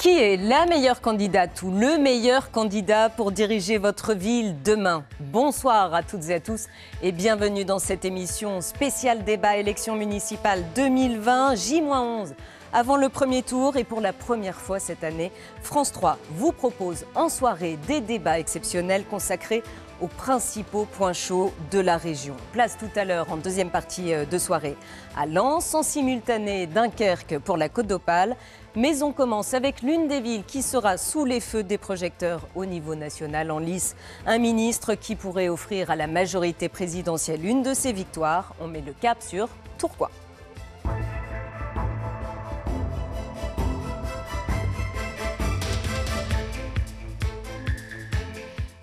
Qui est la meilleure candidate ou le meilleur candidat pour diriger votre ville demain? Bonsoir à toutes et à tous et bienvenue dans cette émission spéciale débat élection municipale 2020 J-11. Avant le premier tour et pour la première fois cette année, France 3 vous propose en soirée des débats exceptionnels consacrés aux principaux points chauds de la région. Place tout à l'heure en deuxième partie de soirée à Lens, en simultané Dunkerque pour la Côte d'Opale. Mais on commence avec l'une des villes qui sera sous les feux des projecteurs au niveau national en lice. Un ministre qui pourrait offrir à la majorité présidentielle une de ses victoires. On met le cap sur Tourcoing.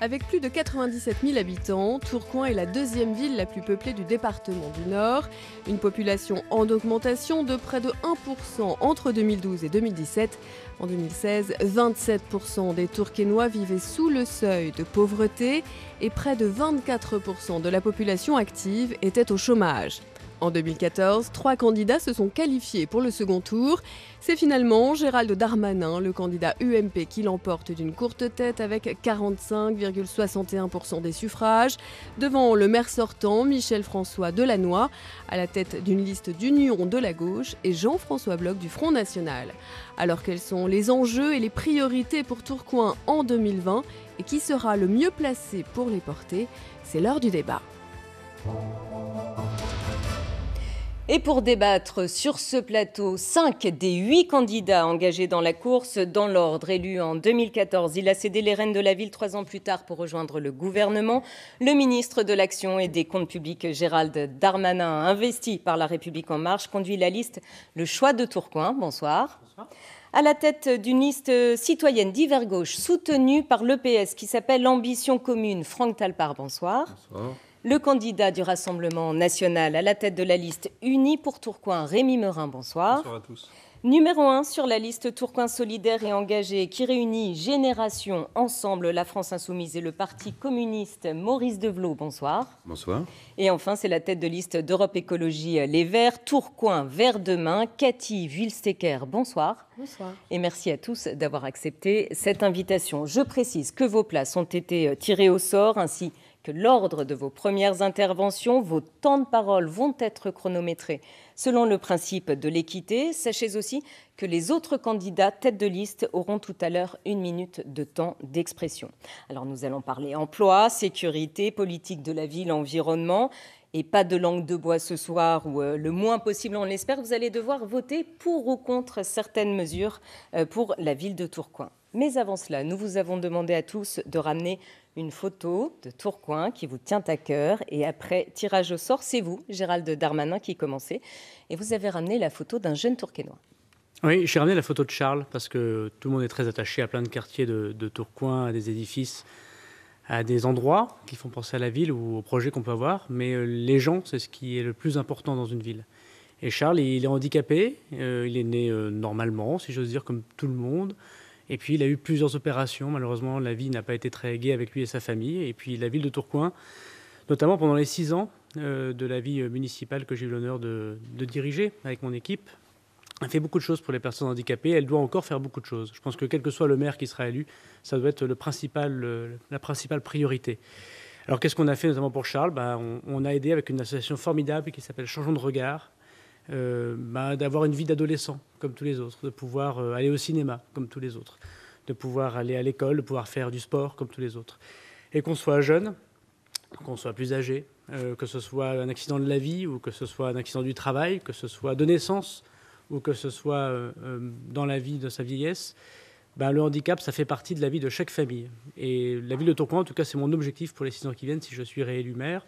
Avec plus de 97 000 habitants, Tourcoing est la deuxième ville la plus peuplée du département du Nord. Une population en augmentation de près de 1% entre 2012 et 2017. En 2016, 27% des Tourquenois vivaient sous le seuil de pauvreté et près de 24% de la population active était au chômage. En 2014, 3 candidats se sont qualifiés pour le second tour. C'est finalement Gérald Darmanin, le candidat UMP, qui l'emporte d'une courte tête avec 45,61% des suffrages, devant le maire sortant Michel-François Delannoy, à la tête d'une liste d'Union de la gauche, et Jean-François Bloch du Front National. Alors quels sont les enjeux et les priorités pour Tourcoing en 2020 et qui sera le mieux placé pour les porter? C'est l'heure du débat. Et pour débattre sur ce plateau, 5 des 8 candidats engagés dans la course, dans l'ordre. Élu en 2014, il a cédé les rênes de la ville 3 ans plus tard pour rejoindre le gouvernement. Le ministre de l'Action et des Comptes publics, Gérald Darmanin, investi par La République En Marche, conduit la liste Le Choix de Tourcoing. Bonsoir. Bonsoir. À la tête d'une liste citoyenne d'hiver gauche, soutenue par l'EPS, qui s'appelle Ambition Commune, Franck Talpart. Bonsoir. Bonsoir. Le candidat du Rassemblement national à la tête de la liste Unis pour Tourcoing, Rémi Meurin, bonsoir. Bonsoir à tous. Numéro 1 sur la liste Tourcoing solidaire et engagé qui réunit Génération, Ensemble, la France Insoumise et le Parti communiste, Maurice Develot, bonsoir. Bonsoir. Et enfin, c'est la tête de liste d'Europe Écologie Les Verts, Tourcoing, Vert demain, Cathy Wühlstecker, bonsoir. Bonsoir. Et merci à tous d'avoir accepté cette invitation. Je précise que vos places ont été tirées au sort ainsi que l'ordre de vos premières interventions, vos temps de parole vont être chronométrés selon le principe de l'équité. Sachez aussi que les autres candidats tête de liste auront tout à l'heure 1 minute de temps d'expression. Alors nous allons parler emploi, sécurité, politique de la ville, environnement. Et pas de langue de bois ce soir, ou le moins possible, on l'espère. Vous allez devoir voter pour ou contre certaines mesures pour la ville de Tourcoing. Mais avant cela, nous vous avons demandé à tous de ramener une photo de Tourcoing qui vous tient à cœur. Et après tirage au sort, c'est vous, Gérald Darmanin, qui commencez. Et vous avez ramené la photo d'un jeune Tourquenois. Oui, j'ai ramené la photo de Charles parce que tout le monde est très attaché à plein de quartiers de Tourcoing, à des édifices, à des endroits qui font penser à la ville ou aux projets qu'on peut avoir. Mais les gens, c'est ce qui est le plus important dans une ville. Et Charles, il est handicapé. Il est né normalement, si j'ose dire, comme tout le monde. Et puis, il a eu plusieurs opérations. Malheureusement, la vie n'a pas été très gaie avec lui et sa famille. Et puis, la ville de Tourcoing, notamment pendant les 6 ans de la vie municipale que j'ai eu l'honneur de diriger avec mon équipe, a fait beaucoup de choses pour les personnes handicapées. Elle doit encore faire beaucoup de choses. Je pense que quel que soit le maire qui sera élu, ça doit être la principale priorité. Alors, qu'est-ce qu'on a fait notamment pour Charles? On a aidé avec une association formidable qui s'appelle Changeons de regard, d'avoir une vie d'adolescent comme tous les autres, de pouvoir aller au cinéma comme tous les autres, de pouvoir aller à l'école, de pouvoir faire du sport comme tous les autres. Et qu'on soit jeune, qu'on soit plus âgé, que ce soit un accident de la vie ou que ce soit un accident du travail, que ce soit de naissance ou que ce soit dans la vie de sa vieillesse, le handicap, ça fait partie de la vie de chaque famille. Et la ville de Tourcoing, en tout cas, c'est mon objectif pour les 6 ans qui viennent, si je suis réélu maire.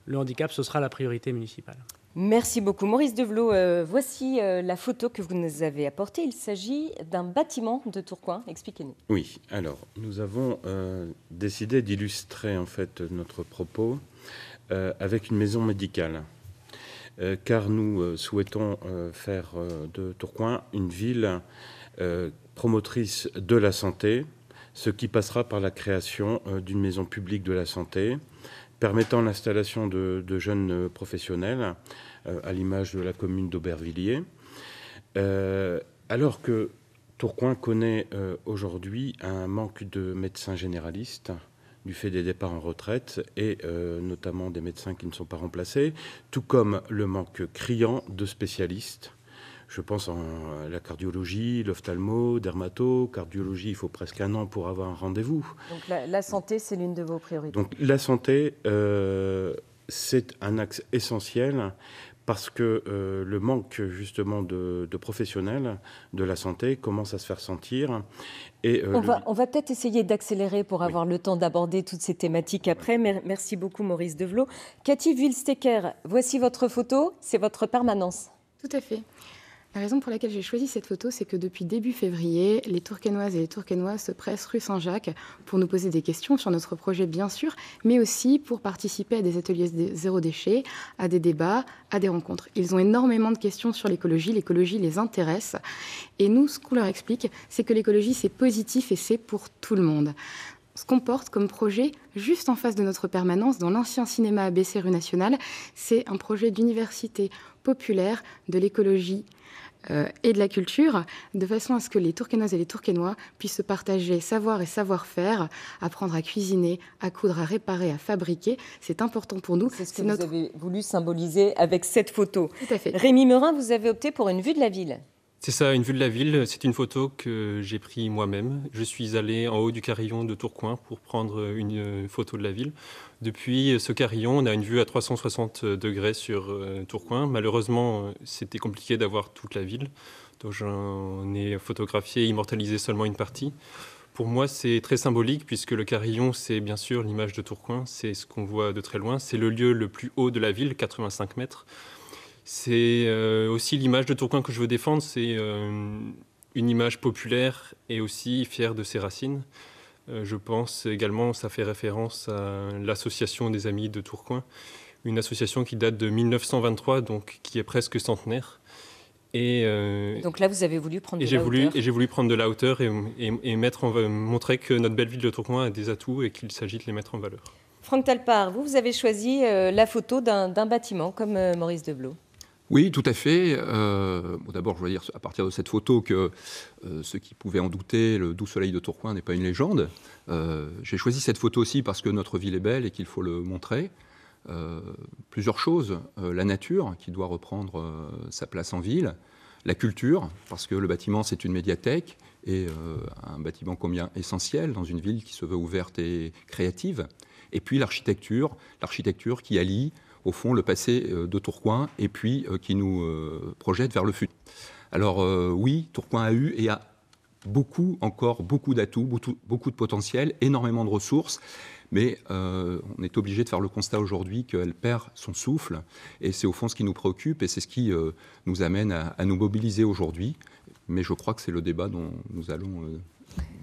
Le handicap, ce sera la priorité municipale. Merci beaucoup. Maurice Develot, voici la photo que vous nous avez apportée. Il s'agit d'un bâtiment de Tourcoing. Expliquez-nous. Oui, alors, nous avons décidé d'illustrer en fait notre propos avec une maison médicale. Car nous souhaitons faire de Tourcoing une ville promotrice de la santé, ce qui passera par la création d'une maison publique de la santé, permettant l'installation de jeunes professionnels, à l'image de la commune d'Aubervilliers. Alors que Tourcoing connaît aujourd'hui un manque de médecins généralistes du fait des départs en retraite et notamment des médecins qui ne sont pas remplacés, tout comme le manque criant de spécialistes. Je pense à la cardiologie, l'ophtalmo, dermato, cardiologie, il faut presque 1 an pour avoir un rendez-vous. Donc la santé, c'est l'une de vos priorités. Donc la santé, c'est un axe essentiel parce que le manque justement de professionnels de la santé commence à se faire sentir. Et, on va peut-être essayer d'accélérer pour avoir le temps d'aborder toutes ces thématiques après. Merci beaucoup Maurice Develot. Cathy Wühlstecker, voici votre photo, c'est votre permanence. Tout à fait. La raison pour laquelle j'ai choisi cette photo, c'est que depuis début février, les Tourquenoises et les Tourquenois se pressent rue Saint-Jacques pour nous poser des questions sur notre projet, bien sûr, mais aussi pour participer à des ateliers zéro déchet, à des débats, à des rencontres. Ils ont énormément de questions sur l'écologie les intéresse. Et nous, ce qu'on leur explique, c'est que l'écologie, c'est positif et c'est pour tout le monde. Ce qu'on porte comme projet, juste en face de notre permanence, dans l'ancien cinéma ABC rue Nationale, c'est un projet d'université populaire de l'écologie et de la culture, de façon à ce que les Tourquenoises et les Tourquenois puissent se partager savoir et savoir-faire, apprendre à cuisiner, à coudre, à réparer, à fabriquer. C'est important pour nous. C'est ce que vous avez voulu symboliser avec cette photo. Tout à fait. Rémi Meurin, vous avez opté pour une vue de la ville. C'est ça, une vue de la ville. C'est une photo que j'ai prise moi-même. Je suis allé en haut du carillon de Tourcoing pour prendre une photo de la ville. Depuis ce carillon, on a une vue à 360 degrés sur Tourcoing. Malheureusement, c'était compliqué d'avoir toute la ville. Donc j'en ai photographié et immortalisé seulement une partie. Pour moi, c'est très symbolique puisque le carillon, c'est bien sûr l'image de Tourcoing. C'est ce qu'on voit de très loin. C'est le lieu le plus haut de la ville, 85 mètres. C'est aussi l'image de Tourcoing que je veux défendre. C'est une image populaire et aussi fière de ses racines. Je pense également, ça fait référence à l'association des Amis de Tourcoing, une association qui date de 1923, donc qui est presque centenaire. Donc là, vous avez voulu prendre de la hauteur. J'ai voulu prendre de la hauteur et montrer que notre belle ville de Tourcoing a des atouts et qu'il s'agit de les mettre en valeur. Franck Talpart, vous avez choisi la photo d'un bâtiment comme Maurice Develot. Oui, tout à fait. D'abord, je veux dire à partir de cette photo que ceux qui pouvaient en douter, le doux soleil de Tourcoing n'est pas une légende. J'ai choisi cette photo aussi parce que notre ville est belle et qu'il faut le montrer. Plusieurs choses. La nature, qui doit reprendre sa place en ville. La culture, parce que le bâtiment, c'est une médiathèque et un bâtiment combien essentiel dans une ville qui se veut ouverte et créative. Et puis l'architecture qui allie au fond le passé de Tourcoing et puis qui nous projette vers le futur. Alors oui, Tourcoing a eu et a encore beaucoup d'atouts, beaucoup de potentiel, énormément de ressources, mais on est obligé de faire le constat aujourd'hui qu'elle perd son souffle et c'est au fond ce qui nous préoccupe et c'est ce qui nous amène à nous mobiliser aujourd'hui. Mais je crois que c'est le débat dont nous allons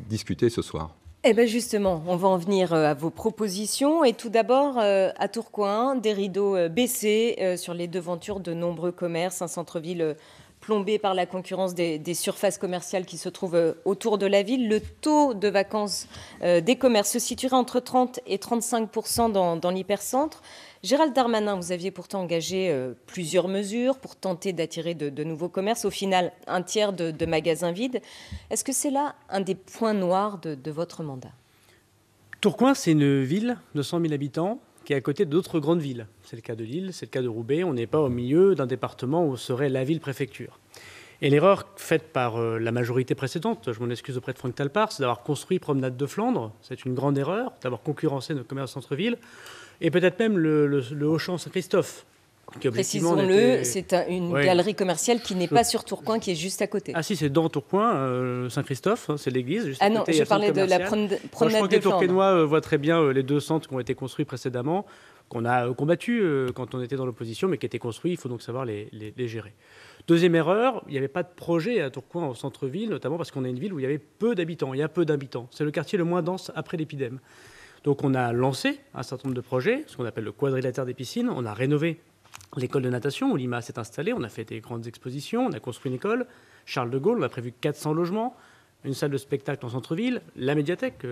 discuter ce soir. Eh bien justement, on va en venir à vos propositions. Et tout d'abord, à Tourcoing, des rideaux baissés sur les devantures de nombreux commerces, un centre-ville plombé par la concurrence des surfaces commerciales qui se trouvent autour de la ville. Le taux de vacances des commerces se situerait entre 30 et 35% dans l'hypercentre. Gérald Darmanin, vous aviez pourtant engagé plusieurs mesures pour tenter d'attirer de nouveaux commerces. Au final, un tiers de magasins vides. Est-ce que c'est là un des points noirs de votre mandat ? Tourcoing, c'est une ville de 100 000 habitants qui est à côté d'autres grandes villes. C'est le cas de Lille, c'est le cas de Roubaix. On n'est pas au milieu d'un département où serait la ville-préfecture. Et l'erreur faite par la majorité précédente, je m'en excuse auprès de Franck Talpart, c'est d'avoir construit Promenade de Flandre. C'est une grande erreur, d'avoir concurrencé nos commerces centre-ville. Et peut-être même le Auchan Saint-Christophe. Précisons-le, c'est une galerie commerciale qui n'est pas sur Tourcoing, qui est juste à côté. Ah si, c'est dans Tourcoing, Saint-Christophe, c'est l'église. Juste ah non, je parlais de la promenade de Flandre. Je crois que les Tourquenois voient très bien les deux centres qui ont été construits précédemment, qu'on a combattus quand on était dans l'opposition, mais qui étaient construits, il faut donc savoir les gérer. Deuxième erreur, il n'y avait pas de projet à Tourcoing au centre-ville, notamment parce qu'on est une ville où il y avait peu d'habitants. Il y a peu d'habitants. C'est le quartier le moins dense après l'épidème. Donc on a lancé un certain nombre de projets, ce qu'on appelle le quadrilatère des piscines. On a rénové l'école de natation où l'IMA s'est installée. On a fait des grandes expositions, on a construit une école. Charles de Gaulle, on a prévu 400 logements, une salle de spectacle en centre-ville, la médiathèque.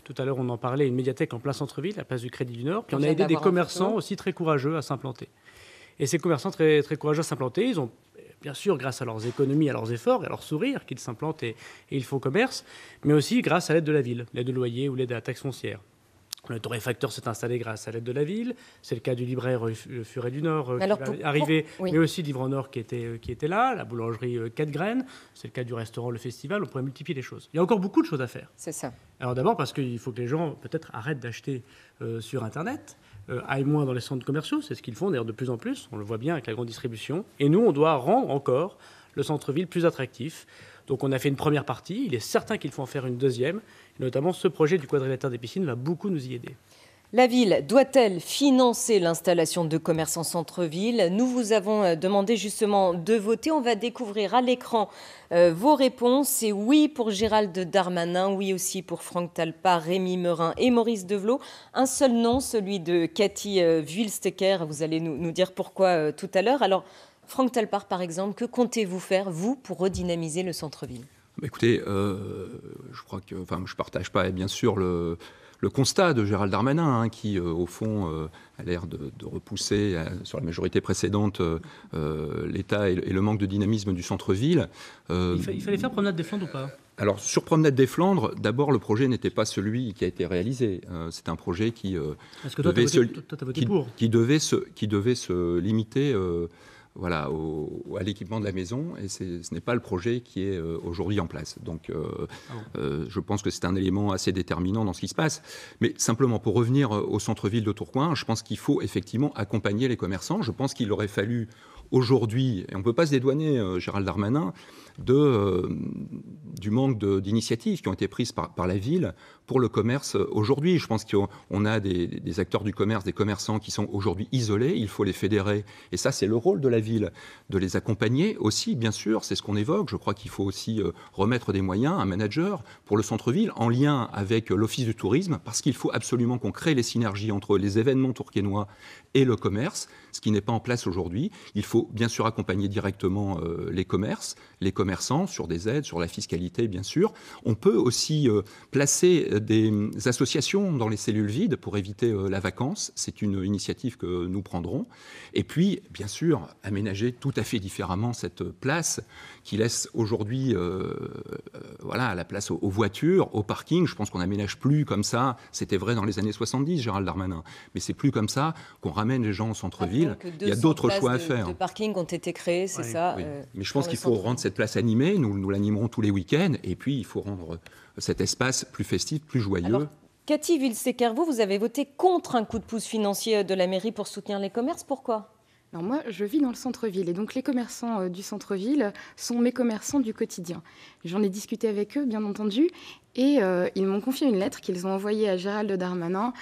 Tout à l'heure, on en parlait, une médiathèque en plein centre-ville, à la place du Crédit du Nord. Puis on a aidé des commerçants aussi très courageux à s'implanter. Et ces commerçants très, très courageux à s'implanter, ils ont bien sûr grâce à leurs économies, à leurs efforts et à leur sourire qu'ils s'implantent et ils font commerce, mais aussi grâce à l'aide de la ville, l'aide de loyer ou l'aide à la taxe foncière. Le torréfacteur s'est installé grâce à l'aide de la ville. C'est le cas du libraire Le Furet du Nord qui va arriver, oui. mais aussi Livre en Or qui était là, la boulangerie 4 Graines. C'est le cas du restaurant Le Festival. On pourrait multiplier les choses. Il y a encore beaucoup de choses à faire. C'est ça. Alors d'abord parce qu'il faut que les gens peut-être arrêtent d'acheter sur Internet, aillent moins dans les centres commerciaux. C'est ce qu'ils font d'ailleurs de plus en plus. On le voit bien avec la grande distribution. Et nous, on doit rendre encore le centre-ville plus attractif. Donc on a fait une première partie. Il est certain qu'il faut en faire une deuxième. Et notamment, ce projet du quadrilatère des piscines va beaucoup nous y aider. La ville doit-elle financer l'installation de commerces en centre-ville? Nous vous avons demandé justement de voter. On va découvrir à l'écran vos réponses. C'est oui pour Gérald Darmanin, oui aussi pour Franck Talpart, Rémi Meurain et Maurice Develot. Un seul nom, celui de Cathy Wildstecker. Vous allez nous dire pourquoi tout à l'heure. Alors, Franck Talpart, par exemple, que comptez-vous faire, vous, pour redynamiser le centre-ville? Écoutez, je crois que, je ne partage pas, bien sûr, le constat de Gérald Darmanin, qui, au fond, a l'air de repousser sur la majorité précédente l'État et le manque de dynamisme du centre-ville. Il fallait faire Promenade des Flandres ou pas? Alors, sur Promenade des Flandres, d'abord, le projet n'était pas celui qui a été réalisé. C'est un projet qui devait se limiter à l'équipement de la maison, et ce n'est pas le projet qui est aujourd'hui en place. Donc je pense que c'est un élément assez déterminant dans ce qui se passe. Mais simplement, pour revenir au centre-ville de Tourcoing, je pense qu'il faut effectivement accompagner les commerçants. Je pense qu'il aurait fallu aujourd'hui, et on ne peut pas se dédouaner, Gérald Darmanin, du manque d'initiatives qui ont été prises par la ville pour le commerce aujourd'hui. Je pense qu'on a des acteurs du commerce, des commerçants qui sont aujourd'hui isolés, il faut les fédérer. Et ça, c'est le rôle de la ville, de les accompagner aussi, bien sûr, c'est ce qu'on évoque. Je crois qu'il faut aussi remettre des moyens, un manager pour le centre-ville, en lien avec l'Office du tourisme, parce qu'il faut absolument qu'on crée les synergies entre les événements tourquenois et le commerce, ce qui n'est pas en place aujourd'hui. Il faut bien sûr accompagner directement les commerçants sur des aides, sur la fiscalité, bien sûr. On peut aussi placer des associations dans les cellules vides pour éviter la vacance. C'est une initiative que nous prendrons. Et puis, bien sûr, aménager tout à fait différemment cette place qui laisse aujourd'hui la place aux voitures, aux parkings. Je pense qu'on n'aménage plus comme ça. C'était vrai dans les années 70, Gérald Darmanin. Mais c'est plus comme ça qu'on ramène les gens au centre-ville. Il y a d'autres choix à faire. De parkings ont été créés, c'est ça. Oui. Mais je pense qu'il faut rendre cette place animée. Nous l'animerons tous les week-ends. Et puis, il faut rendre cet espace plus festif, plus joyeux. Alors, Cathy Wildstecker, vous avez voté contre un coup de pouce financier de la mairie pour soutenir les commerces. Pourquoi ? Alors moi, je vis dans le centre-ville et donc les commerçants du centre-ville sont mes commerçants du quotidien. J'en ai discuté avec eux, bien entendu, et ils m'ont confié une lettre qu'ils ont envoyée à Gérald Darmanin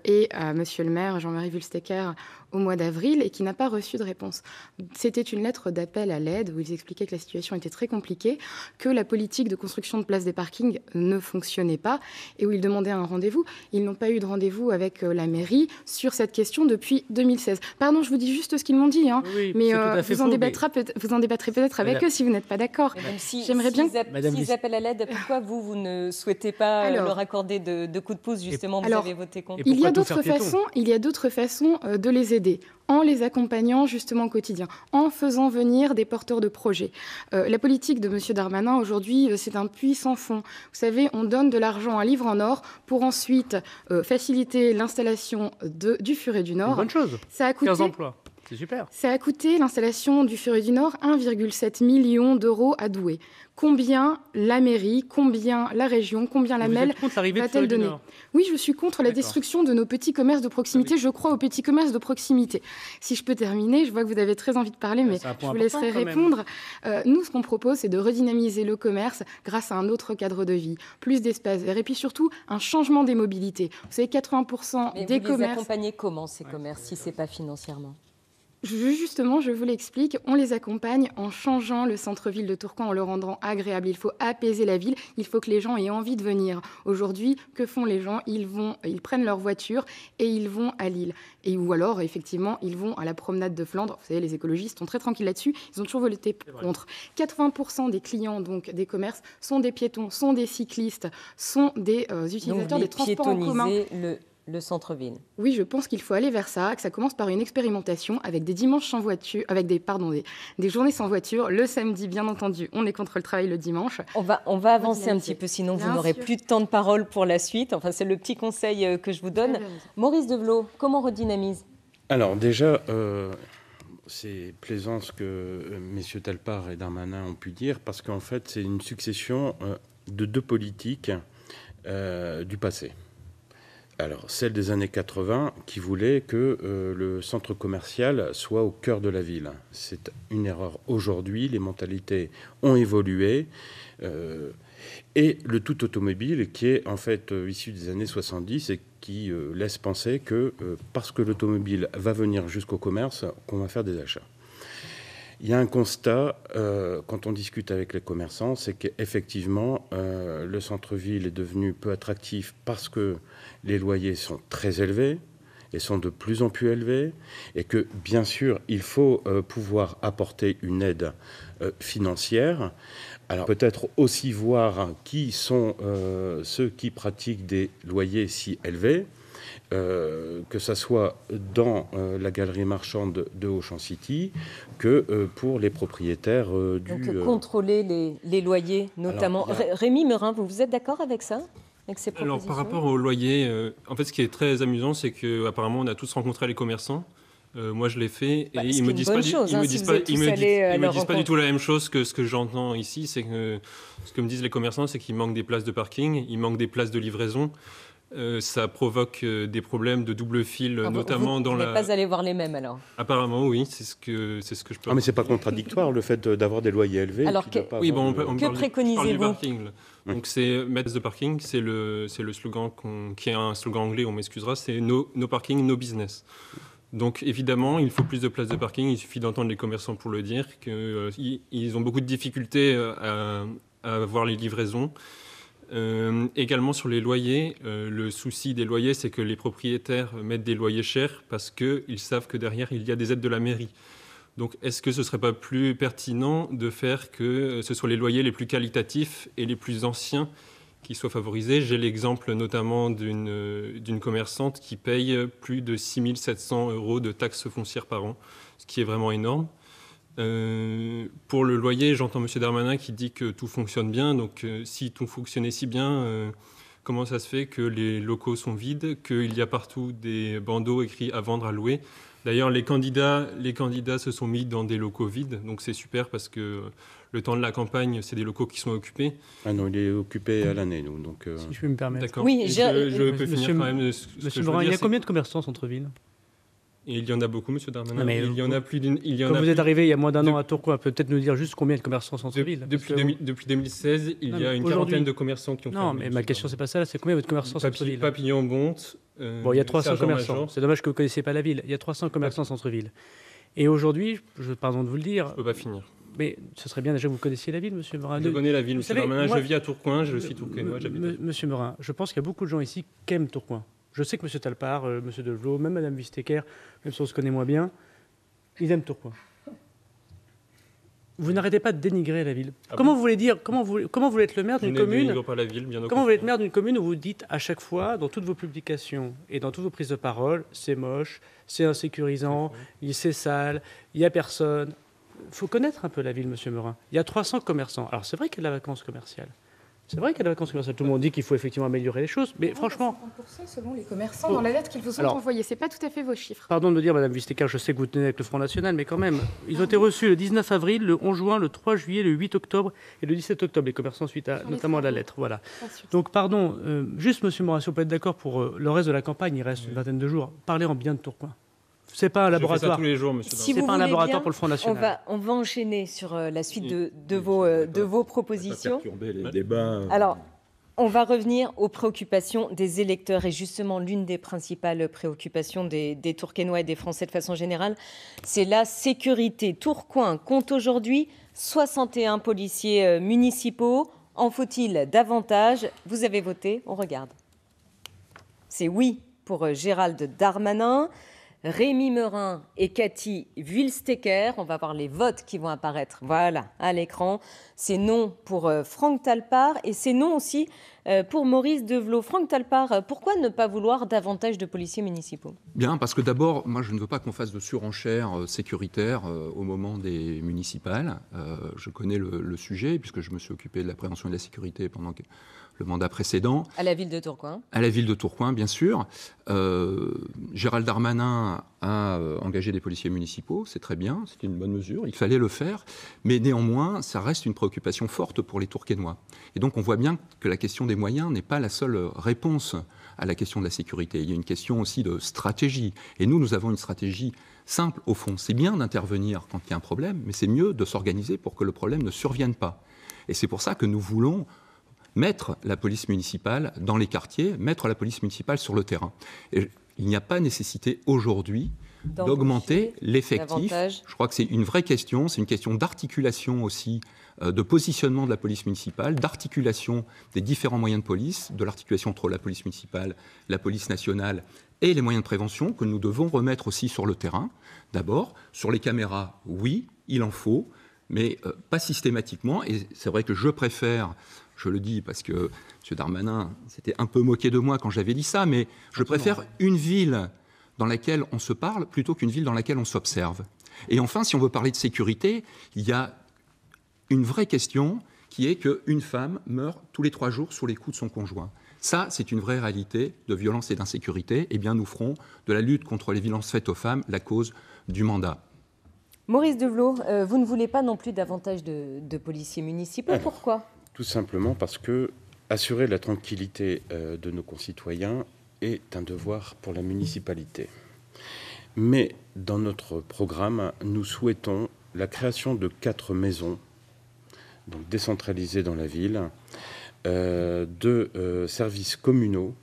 et à monsieur le maire Jean-Marie Wildstecker au mois d'avril et qui n'a pas reçu de réponse. C'était une lettre d'appel à l'aide où ils expliquaient que la situation était très compliquée, que la politique de construction de places des parkings ne fonctionnait pas et où ils demandaient un rendez-vous. Ils n'ont pas eu de rendez-vous avec la mairie sur cette question depuis 2016. Pardon, je vous dis juste ce qu'ils m'ont dit, oui, mais vous en débattrez peut-être avec eux si vous n'êtes pas d'accord. J'aimerais bien s'ils appellent à l'aide, pourquoi vous ne souhaitez pas leur accorder de coups de pouce, justement, vous avez voté contre? Il y a d'autres façons de les aider, en les accompagnant justement au quotidien, en faisant venir des porteurs de projets. La politique de M. Darmanin, aujourd'hui, c'est un puits sans fond. Vous savez, on donne de l'argent à Livre en Or pour ensuite faciliter l'installation du Furet du Nord. Une bonne chose, ça a coûté 15 emplois. C'est super. Ça a coûté, l'installation du Furet du Nord, 1,7 million d'euros à Douai. Combien la mairie, combien la région, combien la MEL va-t-elle donner? Oui, je suis contre la destruction de nos petits commerces de proximité. Je crois aux petits commerces de proximité. Si je peux terminer, je vois que vous avez très envie de parler, mais je vous laisserai répondre. Nous, ce qu'on propose, c'est de redynamiser le commerce grâce à un autre cadre de vie, plus d'espace vert et puis surtout un changement des mobilités. Vous savez, 80% des commerces... vous les accompagnez comment, ces commerces, si ce n'est pas financièrement? Justement, je vous l'explique, on les accompagne en changeant le centre-ville de Tourcoing, en le rendant agréable. Il faut apaiser la ville, il faut que les gens aient envie de venir. Aujourd'hui, que font les gens? Ils prennent leur voiture et ils vont à Lille. Ou alors, effectivement, ils vont à la promenade de Flandre. Vous savez, les écologistes sont très tranquilles là-dessus. Ils ont toujours voté contre. 80% des clients donc, des commerces sont des piétons, sont des cyclistes, sont des utilisateurs des transports en commun. le centre-ville. Oui, je pense qu'il faut aller vers ça, que ça commence par une expérimentation avec des dimanches sans voiture, avec des journées sans voiture. Le samedi, bien entendu, on est contre le travail le dimanche. On va avancer un petit peu, sinon vous n'aurez plus de temps de parole pour la suite. Enfin, c'est le petit conseil que je vous donne. Maurice Develot, comment on redynamise? Alors déjà, c'est plaisant ce que messieurs Talpart et Darmanin ont pu dire, parce qu'en fait, c'est une succession de deux politiques du passé. Alors, celle des années 80 qui voulait que le centre commercial soit au cœur de la ville. C'est une erreur aujourd'hui, les mentalités ont évolué. Et le tout automobile qui est en fait issu des années 70 et qui laisse penser que parce que l'automobile va venir jusqu'au commerce, qu'on va faire des achats. Il y a un constat, quand on discute avec les commerçants, c'est qu'effectivement, le centre-ville est devenu peu attractif parce que les loyers sont très élevés et sont de plus en plus élevés, et que, bien sûr, il faut pouvoir apporter une aide financière. Alors, peut-être aussi voir qui sont ceux qui pratiquent des loyers si élevés, que ce soit dans la galerie marchande de Auchan City que pour les propriétaires du... Donc, contrôler les loyers, notamment. Alors, Rémi Merin, vous êtes d'accord avec ça, avec ces propositions? Alors, par rapport aux loyers, en fait, ce qui est très amusant, c'est qu'apparemment, on a tous rencontré les commerçants. Moi, je l'ai fait, et ils me disent pas du tout la même chose que ce que j'entends ici. C'est que ce que me disent les commerçants, c'est qu'il manque des places de parking, il manque des places de livraison. Ça provoque des problèmes de double fil, notamment dans la... Vous n'êtes pas allé voir les mêmes, alors? Apparemment, oui, c'est ce que je peux... Ah, mais c'est pas contradictoire, le fait d'avoir des loyers élevés. Alors, que préconisez-vous? Donc, c'est mettre de parking, c'est le slogan qui est un slogan anglais, on m'excusera, c'est no parking, no business. Donc, évidemment, il faut plus de places de parking. Il suffit d'entendre les commerçants pour le dire, qu'ils ont beaucoup de difficultés à avoir les livraisons. Également sur les loyers, le souci des loyers, c'est que les propriétaires mettent des loyers chers parce qu'ils savent que derrière, il y a des aides de la mairie. Donc, est-ce que ce ne serait pas plus pertinent de faire que ce soit les loyers les plus qualitatifs et les plus anciens qui soient favorisés? J'ai l'exemple notamment d'une commerçante qui paye plus de 6 700 € de taxes foncières par an, ce qui est vraiment énorme. Pour le loyer, j'entends M. Darmanin qui dit que tout fonctionne bien. Donc, si tout fonctionnait si bien, comment ça se fait que les locaux sont vides, qu'il y a partout des bandeaux écrits à vendre, à louer? D'ailleurs, les candidats se sont mis dans des locaux vides. Donc, c'est super parce que le temps de la campagne, c'est des locaux qui sont occupés. Ah non, il est occupé à l'année, nous. Donc, si je peux me permettre. D'accord. Oui, je peux finir quand même. Monsieur Morin, il y a combien de commerçants en centre-ville? Et il y en a beaucoup, M. Darmanin. Il y en a plus d'une. Quand vous êtes arrivé il y a moins d'un an à Tourcoing, peut-être nous dire juste combien de commerçants en centre-ville? Depuis 2016, il y a une quarantaine de commerçants qui ont fermé. Non, mais ma question, c'est pas ça. C'est combien votre commerçants en centre-ville? Papillon, Bonte. Bon, il y a 300 commerçants. C'est dommage que vous ne connaissiez pas la ville. Il y a 300 commerçants en centre-ville. Et aujourd'hui, pardon de vous le dire. Je ne peux pas finir. Mais ce serait bien déjà que vous connaissiez la ville, Monsieur Merin. Je connais la ville, M. Darmanin. Je vis à Tourcoing, je suis tourcoingnois. Monsieur Merin, je pense qu'il y a beaucoup de gens ici qui aiment Tourcoing. Je sais que M. Talpart, M. Develot, même Mme Wistecker, même si on se connaît moins bien, ils aiment Tourcoing. Vous n'arrêtez pas de dénigrer la ville. Comment vous voulez être le maire d'une commune? Pas la ville, bien comment vous voulez être maire d'une commune où vous dites à chaque fois, dans toutes vos publications et dans toutes vos prises de parole, c'est moche, c'est insécurisant, c'est sale, il n'y a personne. Il faut connaître un peu la ville, M. Merin. Il y a 300 commerçants. Alors c'est vrai qu'il y a de la vacance commerciale. C'est vrai qu'il y a de la vacance commerciale. Tout le monde dit qu'il faut effectivement améliorer les choses, mais franchement... 50% selon les commerçants dans la lettre qu'ils vous ont envoyée. Ce n'est pas tout à fait vos chiffres. Pardon de me dire, Mme Wistecker, je sais que vous tenez avec le Front National, mais quand même, ils ont été reçus le 19 avril, le 11 juin, le 3 juillet, le 8 octobre et le 17 octobre, les commerçants, suite notamment à la lettre. Voilà. Donc, pardon, juste, M. Morin, si on peut être d'accord pour le reste de la campagne, il reste une vingtaine de jours, parlez en bien de Tourcoing. C'est pas un laboratoire. Je fais ça tous les jours, monsieur. Si c'est pas un laboratoire pour le Front National. On va enchaîner sur la suite de vos propositions. Perturber les débats. Alors, on va revenir aux préoccupations des électeurs. Et justement, l'une des principales préoccupations des Tourquenois et des Français de façon générale, c'est la sécurité. Tourcoing compte aujourd'hui 61 policiers municipaux. En faut-il davantage? Vous avez voté, on regarde. C'est oui pour Gérald Darmanin. Rémi Merin et Cathy Wistecker. On va voir les votes qui vont apparaître, voilà, à l'écran. C'est non pour Franck Talpart et c'est non aussi Pour Maurice Develot, Franck Talpart, pourquoi ne pas vouloir davantage de policiers municipaux? Bien, parce que d'abord, moi, je ne veux pas qu'on fasse de surenchère sécuritaire au moment des municipales. Je connais le sujet, puisque je me suis occupé de la prévention et de la sécurité pendant le mandat précédent. À la ville de Tourcoing. À la ville de Tourcoing, bien sûr. Gérald Darmanin a engagé des policiers municipaux, c'est très bien, c'est une bonne mesure, il fallait le faire, mais néanmoins, ça reste une préoccupation forte pour les Tourquenois. Et donc, on voit bien que la question des moyens n'est pas la seule réponse à la question de la sécurité. Il y a une question aussi de stratégie. Et nous avons une stratégie simple, au fond. C'est bien d'intervenir quand il y a un problème, mais c'est mieux de s'organiser pour que le problème ne survienne pas. Et c'est pour ça que nous voulons mettre la police municipale dans les quartiers, mettre la police municipale sur le terrain. Et il n'y a pas nécessité aujourd'hui d'augmenter l'effectif. Je crois que c'est une vraie question, c'est une question d'articulation aussi, de positionnement de la police municipale, d'articulation des différents moyens de police, de l'articulation entre la police municipale, la police nationale et les moyens de prévention que nous devons remettre aussi sur le terrain. D'abord, sur les caméras, oui, il en faut, mais pas systématiquement. Et c'est vrai que je préfère, je le dis parce que M. Darmanin s'était un peu moqué de moi quand j'avais dit ça, mais je préfère une ville dans laquelle on se parle plutôt qu'une ville dans laquelle on s'observe. Et enfin, si on veut parler de sécurité, il y a une vraie question qui est qu'une femme meurt tous les 3 jours sous les coups de son conjoint. Ça, c'est une vraie réalité de violence et d'insécurité. Eh bien, nous ferons de la lutte contre les violences faites aux femmes la cause du mandat. Maurice Develot, vous ne voulez pas non plus davantage de policiers municipaux. Pourquoi? Tout simplement parce que assurer la tranquillité de nos concitoyens est un devoir pour la municipalité. Mais dans notre programme, nous souhaitons la création de 4 maisons, donc décentralisées dans la ville, de services communaux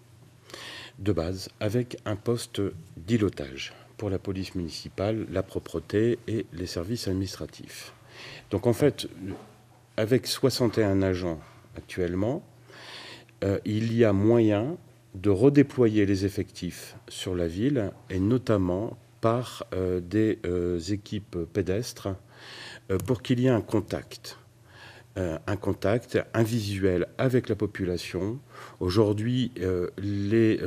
de base, avec un poste d'îlotage pour la police municipale, la propreté et les services administratifs. Donc en fait, avec 61 agents actuellement, il y a moyen de redéployer les effectifs sur la ville, et notamment par des équipes pédestres, pour qu'il y ait un contact, un visuel avec la population. Aujourd'hui, les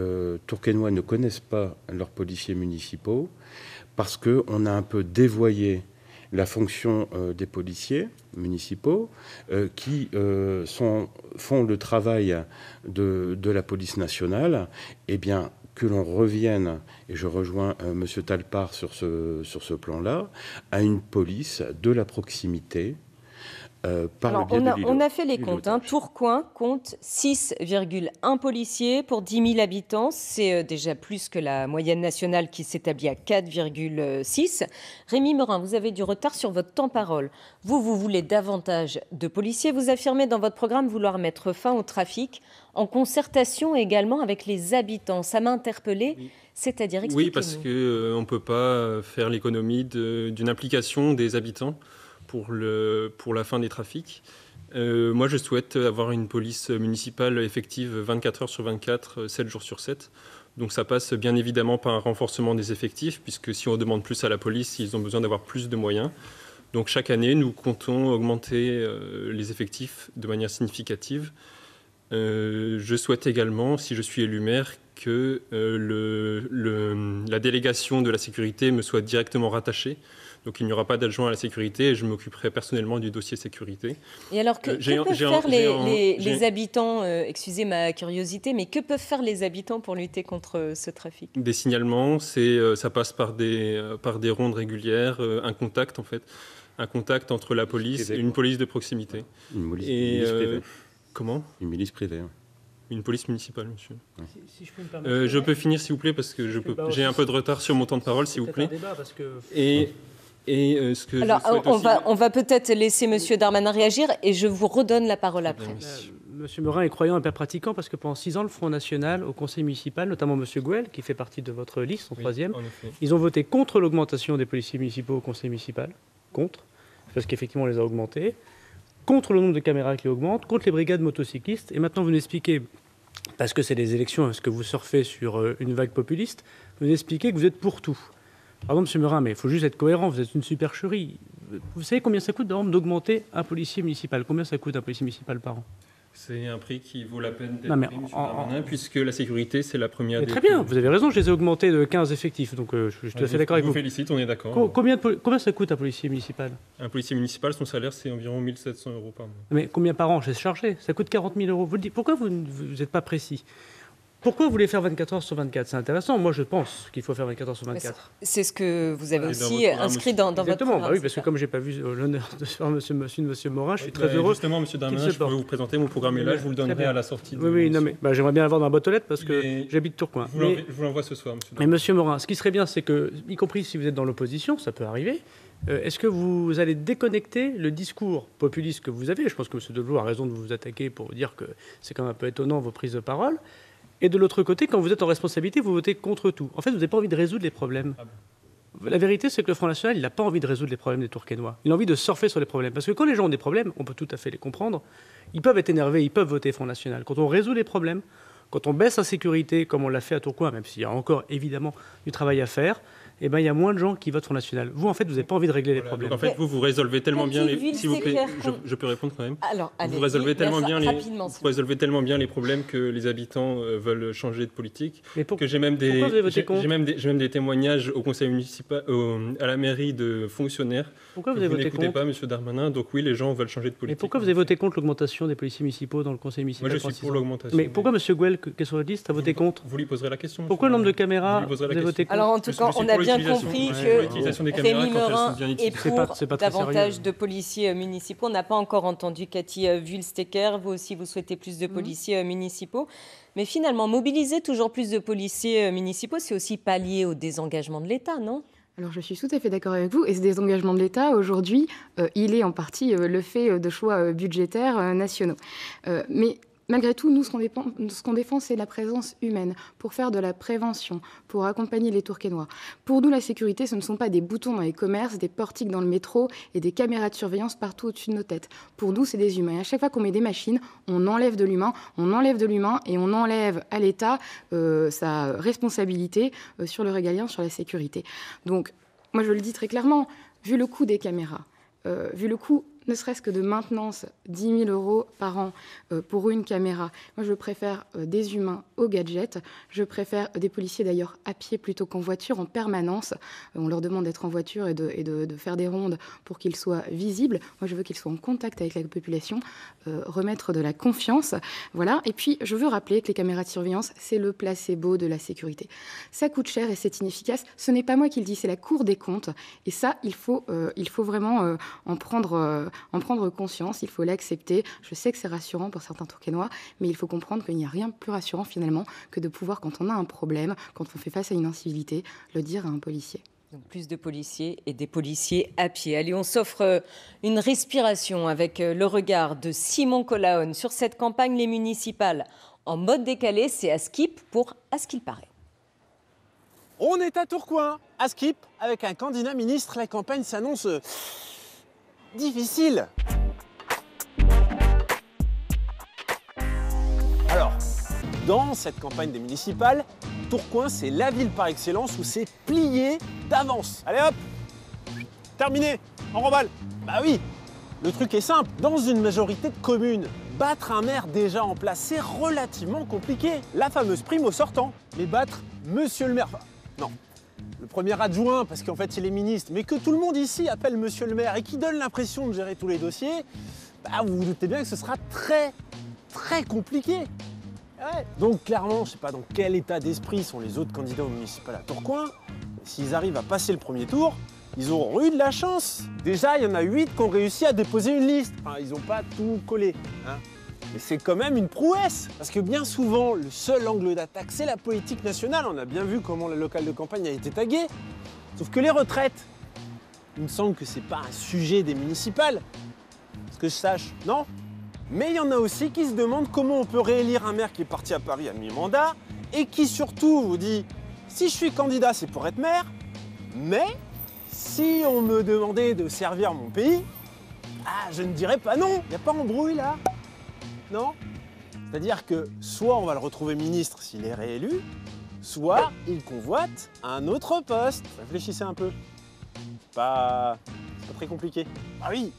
Tourquenois ne connaissent pas leurs policiers municipaux parce qu'on a un peu dévoyé la fonction des policiers municipaux qui font le travail de la police nationale. Eh bien, que l'on revienne, et je rejoins M. Talpart sur ce plan-là, à une police de la proximité. On a fait les comptes. Tourcoing compte 6,1 policiers pour 10 000 habitants. C'est déjà plus que la moyenne nationale qui s'établit à 4,6. Rémi Meurain, vous avez du retard sur votre temps-parole. Vous voulez davantage de policiers. Vous affirmez dans votre programme vouloir mettre fin au trafic en concertation également avec les habitants. Ça m'a interpellée. Oui. C'est-à-dire, expliquez-nous. Oui, parce qu'on ne peut pas faire l'économie d'une implication des habitants pour la fin des trafics. Moi, je souhaite avoir une police municipale effective 24 heures sur 24, 7 jours sur 7. Donc ça passe bien évidemment par un renforcement des effectifs, puisque si on demande plus à la police, ils ont besoin d'avoir plus de moyens. Donc chaque année, nous comptons augmenter les effectifs de manière significative. Je souhaite également, si je suis élu maire, que la délégation de la sécurité me soit directement rattachée. Donc il n'y aura pas d'adjoint à la sécurité et je m'occuperai personnellement du dossier sécurité. Et alors, que peuvent faire les habitants, excusez ma curiosité, mais que peuvent faire les habitants pour lutter contre ce trafic? Des signalements, ça passe par des rondes régulières, un contact en fait. Un contact entre la police et une police de proximité. Une milice privée. Comment? Une milice privée. Une police municipale, monsieur. Ouais. Si je peux me permettre. Je peux finir, s'il vous plaît, parce que j'ai un peu de retard sur mon temps de parole, s'il vous plaît. Parce que... ce que alors, on va peut-être laisser M. Darmanin réagir et je vous redonne la parole après. M. Meurain est croyant et père pratiquant parce que pendant 6 ans, le Front National au Conseil municipal, notamment M. Gouel, qui fait partie de votre liste, en troisième, ils ont voté contre l'augmentation des policiers municipaux au Conseil municipal. Contre, parce qu'effectivement, on les a augmentés. Contre le nombre de caméras qui augmente, contre les brigades motocyclistes. Et maintenant, vous nous expliquez, parce que c'est les élections, est-ce que vous surfez sur une vague populiste, vous nous expliquez que vous êtes pour tout. Pardon, M. Meurain, mais il faut juste être cohérent, vous êtes une supercherie. Vous savez combien ça coûte d'augmenter un policier municipal? Combien ça coûte un policier municipal par an? C'est un prix qui vaut la peine d'être Non, mais pris, monsieur Darmanin, puisque la sécurité, c'est la première des... Très bien, vous avez raison, je les ai augmentés de 15 effectifs, donc je suis tout à fait d'accord avec vous. Je vous félicite, on est d'accord. Combien ça coûte un policier municipal? Un policier municipal, son salaire, c'est environ 1 700 € par mois. Mais combien par an? C'est chargé, ça coûte 40 000 €. Vous le dites, pourquoi vous n'êtes pas précis? Pourquoi vous voulez faire 24 heures sur 24? C'est intéressant. Moi, je pense qu'il faut faire 24 heures sur 24. C'est ce que vous avez aussi dans inscrit dans votre Exactement. programme. Oui, parce que comme j'ai pas vu l'honneur de faire monsieur Morin, je suis très heureux. Justement, monsieur Darmanin, je pourrais vous présenter mon programme et là, je vous le donnerai à la sortie. Oui, non, mais j'aimerais bien l'avoir dans la boîte aux lettres parce que j'habite Tourcoing. Je vous l'envoie ce soir, monsieur Darmanin. Mais monsieur Morin, ce qui serait bien, c'est que, y compris si vous êtes dans l'opposition, ça peut arriver, est-ce que vous allez déconnecter le discours populiste que vous avez? Je pense que M. Delvaux a raison de vous attaquer pour dire que c'est quand même un peu étonnant vos prises de parole. Et de l'autre côté, quand vous êtes en responsabilité, vous votez contre tout. En fait, vous n'avez pas envie de résoudre les problèmes. La vérité, c'est que le Front National, il n'a pas envie de résoudre les problèmes des Tourquenois. Il a envie de surfer sur les problèmes. Parce que quand les gens ont des problèmes, on peut tout à fait les comprendre. Ils peuvent être énervés, ils peuvent voter Front National. Quand on résout les problèmes, quand on baisse la sécurité, comme on l'a fait à Tourcoing, même s'il y a encore évidemment du travail à faire, eh ben, il y a moins de gens qui votent Front National. Vous, en fait, vous n'avez pas envie de régler les problèmes. Donc, en fait, vous résolvez tellement bien les... S'il vous plaît, je peux répondre quand même. Alors, vous résolvez tellement bien les problèmes que les habitants veulent changer de politique. Que j'ai même des témoignages au conseil municipal, à la mairie de fonctionnaires. Pourquoi vous avez voté contre? Vous n'écoutez pas, monsieur Darmanin. Donc oui, les gens veulent changer de politique. Mais pourquoi vous avez voté contre l'augmentation des policiers municipaux dans le conseil municipal? Moi, je suis pour l'augmentation. Mais pourquoi monsieur Gouel, qui est sur la liste, a voté contre? Vous lui poserez la question. Pourquoi le nombre de caméras vous avez voté contre? Alors, en tout cas, on a bien compris que Rémi Morin est pour davantage de policiers municipaux. On n'a pas encore entendu Cathy Wühlstecker. Vous aussi, vous souhaitez plus de policiers municipaux. Mais finalement, mobiliser toujours plus de policiers municipaux, c'est aussi pallier au désengagement de l'État, non ? Alors, je suis tout à fait d'accord avec vous. Et ce désengagement de l'État, aujourd'hui, il est en partie le fait de choix budgétaires nationaux. Mais malgré tout, nous, ce qu'on défend, c'est la présence humaine, pour faire de la prévention, pour accompagner les Tourquenois. Pour nous, la sécurité, ce ne sont pas des boutons dans les commerces, des portiques dans le métro et des caméras de surveillance partout au-dessus de nos têtes. Pour nous, c'est des humains. Et à chaque fois qu'on met des machines, on enlève de l'humain, et on enlève à l'État sa responsabilité sur le régalien, sur la sécurité. Donc, moi, je le dis très clairement, vu le coût des caméras, vu le coût ne serait-ce que de maintenance, 10 000 € par an pour une caméra. Moi, je préfère des humains aux gadgets. Je préfère des policiers, d'ailleurs, à pied plutôt qu'en voiture, en permanence. On leur demande d'être en voiture et de faire des rondes pour qu'ils soient visibles. Moi, je veux qu'ils soient en contact avec la population, remettre de la confiance. Voilà. Et puis, je veux rappeler que les caméras de surveillance, c'est le placebo de la sécurité. Ça coûte cher et c'est inefficace. Ce n'est pas moi qui le dis, c'est la Cour des comptes. Et ça, il faut vraiment en prendre conscience, il faut l'accepter. Je sais que c'est rassurant pour certains Tourquenois, mais il faut comprendre qu'il n'y a rien de plus rassurant finalement que de pouvoir, quand on a un problème, quand on fait face à une incivilité, le dire à un policier. Donc plus de policiers et des policiers à pied. Allez, on s'offre une respiration avec le regard de Simon Colaone sur cette campagne, les municipales en mode décalé. C'est à Skip pour À ce qu'il paraît. On est à Tourcoing, à Skip, avec un candidat ministre. La campagne s'annonce difficile. Alors, dans cette campagne des municipales, Tourcoing, c'est la ville par excellence où c'est plié d'avance. Allez hop, terminé, on remballe. Bah oui, le truc est simple. Dans une majorité de communes, battre un maire déjà en place, c'est relativement compliqué. La fameuse prime au sortant. Mais battre monsieur le maire, non. Le premier adjoint, parce qu'en fait il est ministre, mais que tout le monde ici appelle monsieur le maire et qui donne l'impression de gérer tous les dossiers, bah vous vous doutez bien que ce sera très, très compliqué. Ouais. Donc clairement, je ne sais pas dans quel état d'esprit sont les autres candidats au municipal à Tourcoing, mais s'ils arrivent à passer le premier tour, ils auront eu de la chance. Déjà, il y en a 8 qui ont réussi à déposer une liste. Enfin, ils n'ont pas tout collé, hein. Mais c'est quand même une prouesse, parce que bien souvent, le seul angle d'attaque, c'est la politique nationale. On a bien vu comment le local de campagne a été tagué. Sauf que les retraites, il me semble que c'est pas un sujet des municipales, parce que je sache, non. Mais il y en a aussi qui se demandent comment on peut réélire un maire qui est parti à Paris à mi-mandat, et qui surtout vous dit, si je suis candidat, c'est pour être maire, mais si on me demandait de servir mon pays, je ne dirais pas non. Il n'y a pas embrouille là. Non? C'est-à-dire que soit on va le retrouver ministre s'il est réélu, soit il convoite un autre poste. Réfléchissez un peu. C'est pas très compliqué. Ah oui,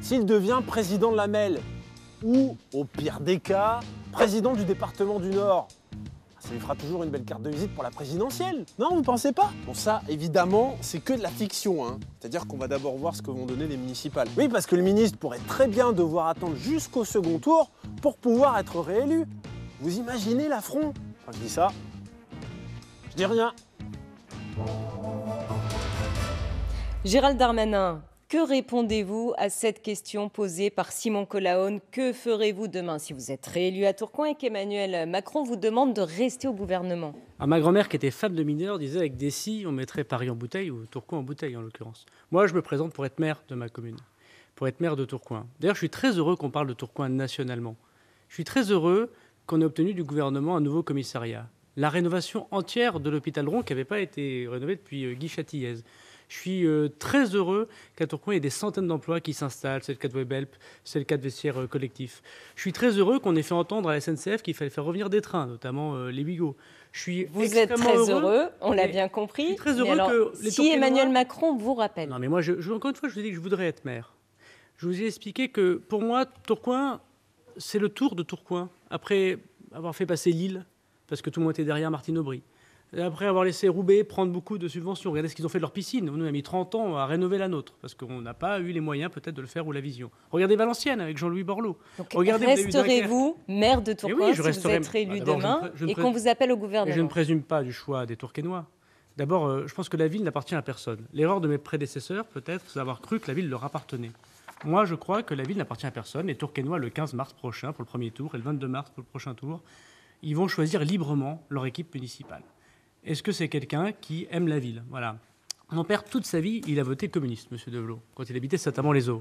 s'il devient président de la MEL, Ou, au pire des cas, président du département du Nord. Ça lui fera toujours une belle carte de visite pour la présidentielle. Non, vous pensez pas? Bon, ça, évidemment, c'est que de la fiction, hein. C'est-à-dire qu'on va d'abord voir ce que vont donner les municipales. Oui, parce que le ministre pourrait très bien devoir attendre jusqu'au second tour pour pouvoir être réélu. Vous imaginez l'affront? Quand je dis ça, je dis rien. Gérald Darmanin, que répondez-vous à cette question posée par Simon Colahone? Que ferez-vous demain si vous êtes réélu à Tourcoing et qu'Emmanuel Macron vous demande de rester au gouvernement? Ma grand-mère, qui était femme de mineur, disait avec des scies, on mettrait Paris en bouteille, ou Tourcoing en bouteille en l'occurrence. Moi, je me présente pour être maire de ma commune, pour être maire de Tourcoing. D'ailleurs, je suis très heureux qu'on parle de Tourcoing nationalement. Je suis très heureux qu'on ait obtenu du gouvernement un nouveau commissariat. La rénovation entière de l'hôpital Rouen, qui n'avait pas été rénové depuis Guy Châtillaise. Je suis très heureux qu'à Tourcoing, il y ait des centaines d'emplois qui s'installent. C'est le cas de Webhelp, c'est le cas de Vestiaires Collectif. Je suis très heureux qu'on ait fait entendre à la SNCF qu'il fallait faire revenir des trains, notamment les Ouigo. Vous êtes très heureux, on l'a bien compris. Je suis très heureux alors, que les si Emmanuel Macron vous rappelle. Non, mais moi, encore une fois, je vous ai dit que je voudrais être maire. Je vous ai expliqué que pour moi, Tourcoing, c'est le tour de Tourcoing. Après avoir fait passer Lille, parce que tout le monde était derrière Martine Aubry. Après avoir laissé Roubaix prendre beaucoup de subventions. Regardez ce qu'ils ont fait de leur piscine. Nous, on a mis 30 ans à rénover la nôtre, parce qu'on n'a pas eu les moyens peut-être de le faire ou la vision. Regardez Valenciennes avec Jean-Louis Borloo. Donc, resterez-vous maire de Tourcoing si vous êtes réélu demain et qu'on vous appelle au gouvernement? Je ne présume pas du choix des Tourquenois. D'abord, je pense que la ville n'appartient à personne. L'erreur de mes prédécesseurs, peut-être, c'est d'avoir cru que la ville leur appartenait. Moi, je crois que la ville n'appartient à personne. Les Tourquenois, le 15 mars prochain pour le premier tour et le 22 mars pour le prochain tour, ils vont choisir librement leur équipe municipale. Est-ce que c'est quelqu'un qui aime la ville? Voilà. Mon père, toute sa vie, il a voté communiste, M. Develot, quand il habitait Saint-Amand-les-Eaux.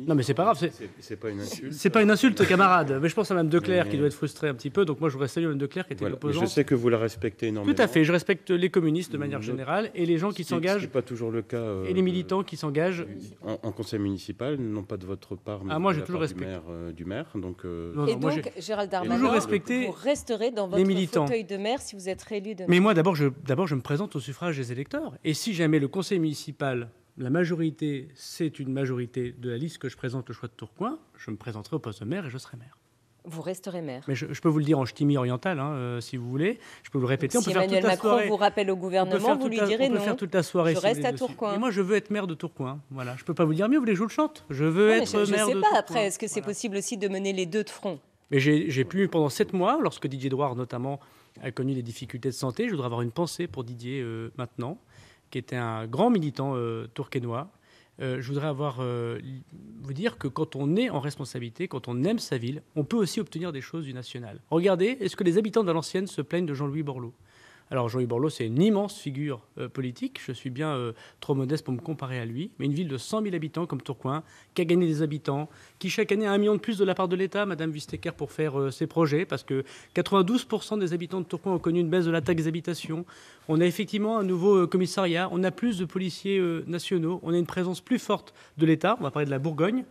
Non, mais c'est pas grave. C'est pas une insulte. C'est pas une insulte, camarade. Mais je pense à Mme Declercq qui doit être frustrée un petit peu. Donc moi, je voudrais saluer Mme Declercq qui était l'opposante. Je sais que vous la respectez énormément. Tout à fait. Je respecte les communistes de manière générale et les gens qui s'engagent. Ce n'est pas toujours le cas. Et les militants qui s'engagent. En conseil municipal, non pas de votre part, mais moi, j'ai toujours respecté. Du maire. Donc, et donc, Gérald Darmanin, vous resterez dans votre fauteuil de maire si vous êtes réélu demain. Mais moi, d'abord, je me présente au suffrage des électeurs. Et si jamais le conseil municipal, la majorité, c'est une majorité de la liste que je présente le choix de Tourcoing, je me présenterai au poste de maire et je serai maire. Vous resterez maire. Mais je peux vous le dire en ch'timi oriental, si vous voulez. Je peux vous le répéter. Si Emmanuel Macron vous rappelle au gouvernement, vous lui direz non. On peut faire toute la soirée. Je reste à Tourcoing. Et moi, je veux être maire de Tourcoing. Voilà. Je ne peux pas vous dire mieux, vous voulez que je vous le chante? Je veux être maire de Tourcoing. Je ne sais pas après, est-ce que c'est possible aussi de mener les deux de front? Mais j'ai pu, pendant 7 mois, lorsque Didier Drouard notamment a connu les difficultés de santé, je voudrais avoir une pensée pour Didier maintenant, qui était un grand militant tourquenois. Je voudrais vous dire que quand on est en responsabilité, quand on aime sa ville, on peut aussi obtenir des choses du national. Regardez, est-ce que les habitants de Valenciennes se plaignent de Jean-Louis Borloo? Alors Jean-Louis Borloo, c'est une immense figure politique. Je suis bien trop modeste pour me comparer à lui. Mais une ville de 100 000 habitants comme Tourcoing, qui a gagné des habitants, qui chaque année a 1 million de plus de la part de l'État, Madame Visteker, pour faire ses projets, parce que 92% des habitants de Tourcoing ont connu une baisse de la taxe d'habitation. On a effectivement un nouveau commissariat, on a plus de policiers nationaux, on a une présence plus forte de l'État. On va parler de la Bourgogne.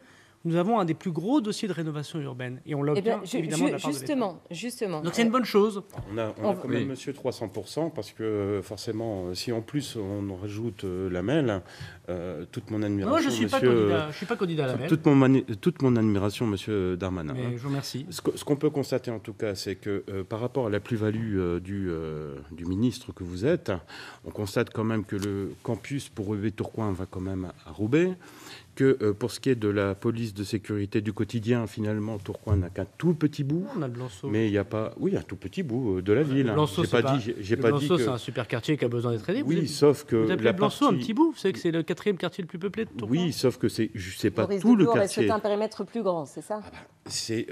Nous avons un des plus gros dossiers de rénovation urbaine. Et on l'obtient évidemment de la part de l'État. Justement. Donc c'est une bonne chose. On a quand même, monsieur, 300%, parce que forcément, si en plus on rajoute la MEL, toute mon admiration, non, je ne suis pas candidat à la MEL. Toute mon admiration, monsieur Darmanin. Mais je vous remercie. Ce qu'on peut constater en tout cas, c'est que par rapport à la plus-value du ministre que vous êtes, on constate quand même que le campus pour EV Tourcoing va quand même à Roubaix, que pour ce qui est de la police de sécurité du quotidien, finalement, Tourcoing n'a qu'un tout petit bout. On a de Blanceau. Mais il n'y a pas... Oui, un tout petit bout de la ville. Blanceau, c'est un super quartier qui a besoin d'être aidé. Oui, sauf que... Vous appelez Blanceau un petit bout? Vous savez que c'est le 4e quartier le plus peuplé de Tourcoing? Oui, sauf que c'est pas tout le quartier. C'est un périmètre plus grand, c'est ça? Si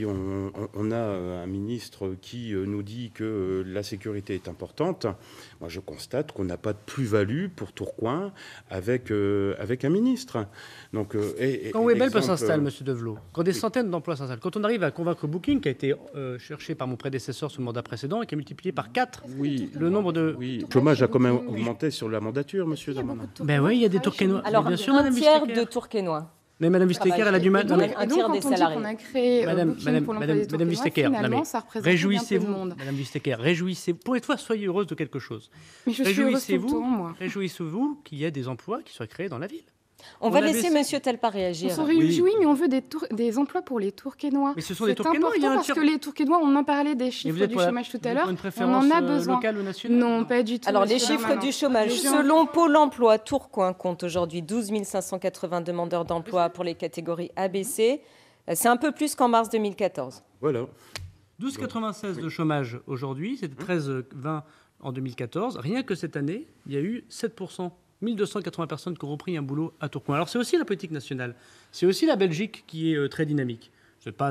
on a un ministre qui nous dit que la sécurité est importante, moi je constate qu'on n'a pas de plus-value pour Tourcoing avec un ministre. Donc, quand Webhelp s'installe, M. Develot, quand des centaines d'emplois s'installent, quand on arrive à convaincre Booking, qui a été cherché par mon prédécesseur sous le mandat précédent et qui a multiplié par 4 le nombre de... Oui, le chômage a quand même augmenté sur la mandature, M. Darmanin. Ben oui, il y a des Tourquenois. Alors, bien sûr, un tiers de Tourquenois. Mais Mme Visteker, elle a du mal. Un tiers des salariés. On a créé Madame Visteker, réjouissez-vous, Madame Visteker, réjouissez-vous. Pour une fois, soyez heureuse de quelque chose. Mais je suis heureuse tout le temps, moi. Réjouissez-vous qu'il y ait des emplois qui soient créés dans la ville. On va laisser Monsieur Talpa réagir. On s'en réjouit, mais on veut des emplois pour les Tourquenois. Mais ce sont des Tourquenois, il y a un tiers... parce que les Tourquenois, on en parlait des chiffres du chômage tout à l'heure, on en a besoin. Locale ou nationale? Non, pas du tout. Alors, les chiffres du chômage. Selon Pôle emploi, Tourcoing compte aujourd'hui 12 580 demandeurs d'emploi pour les catégories ABC. C'est un peu plus qu'en mars 2014. Voilà. 12,96 de chômage aujourd'hui, c'était 13,20 en 2014. Rien que cette année, il y a eu 7%. 1280 personnes qui ont repris un boulot à Tourcoing. Alors c'est aussi la politique nationale. C'est aussi la Belgique qui est très dynamique.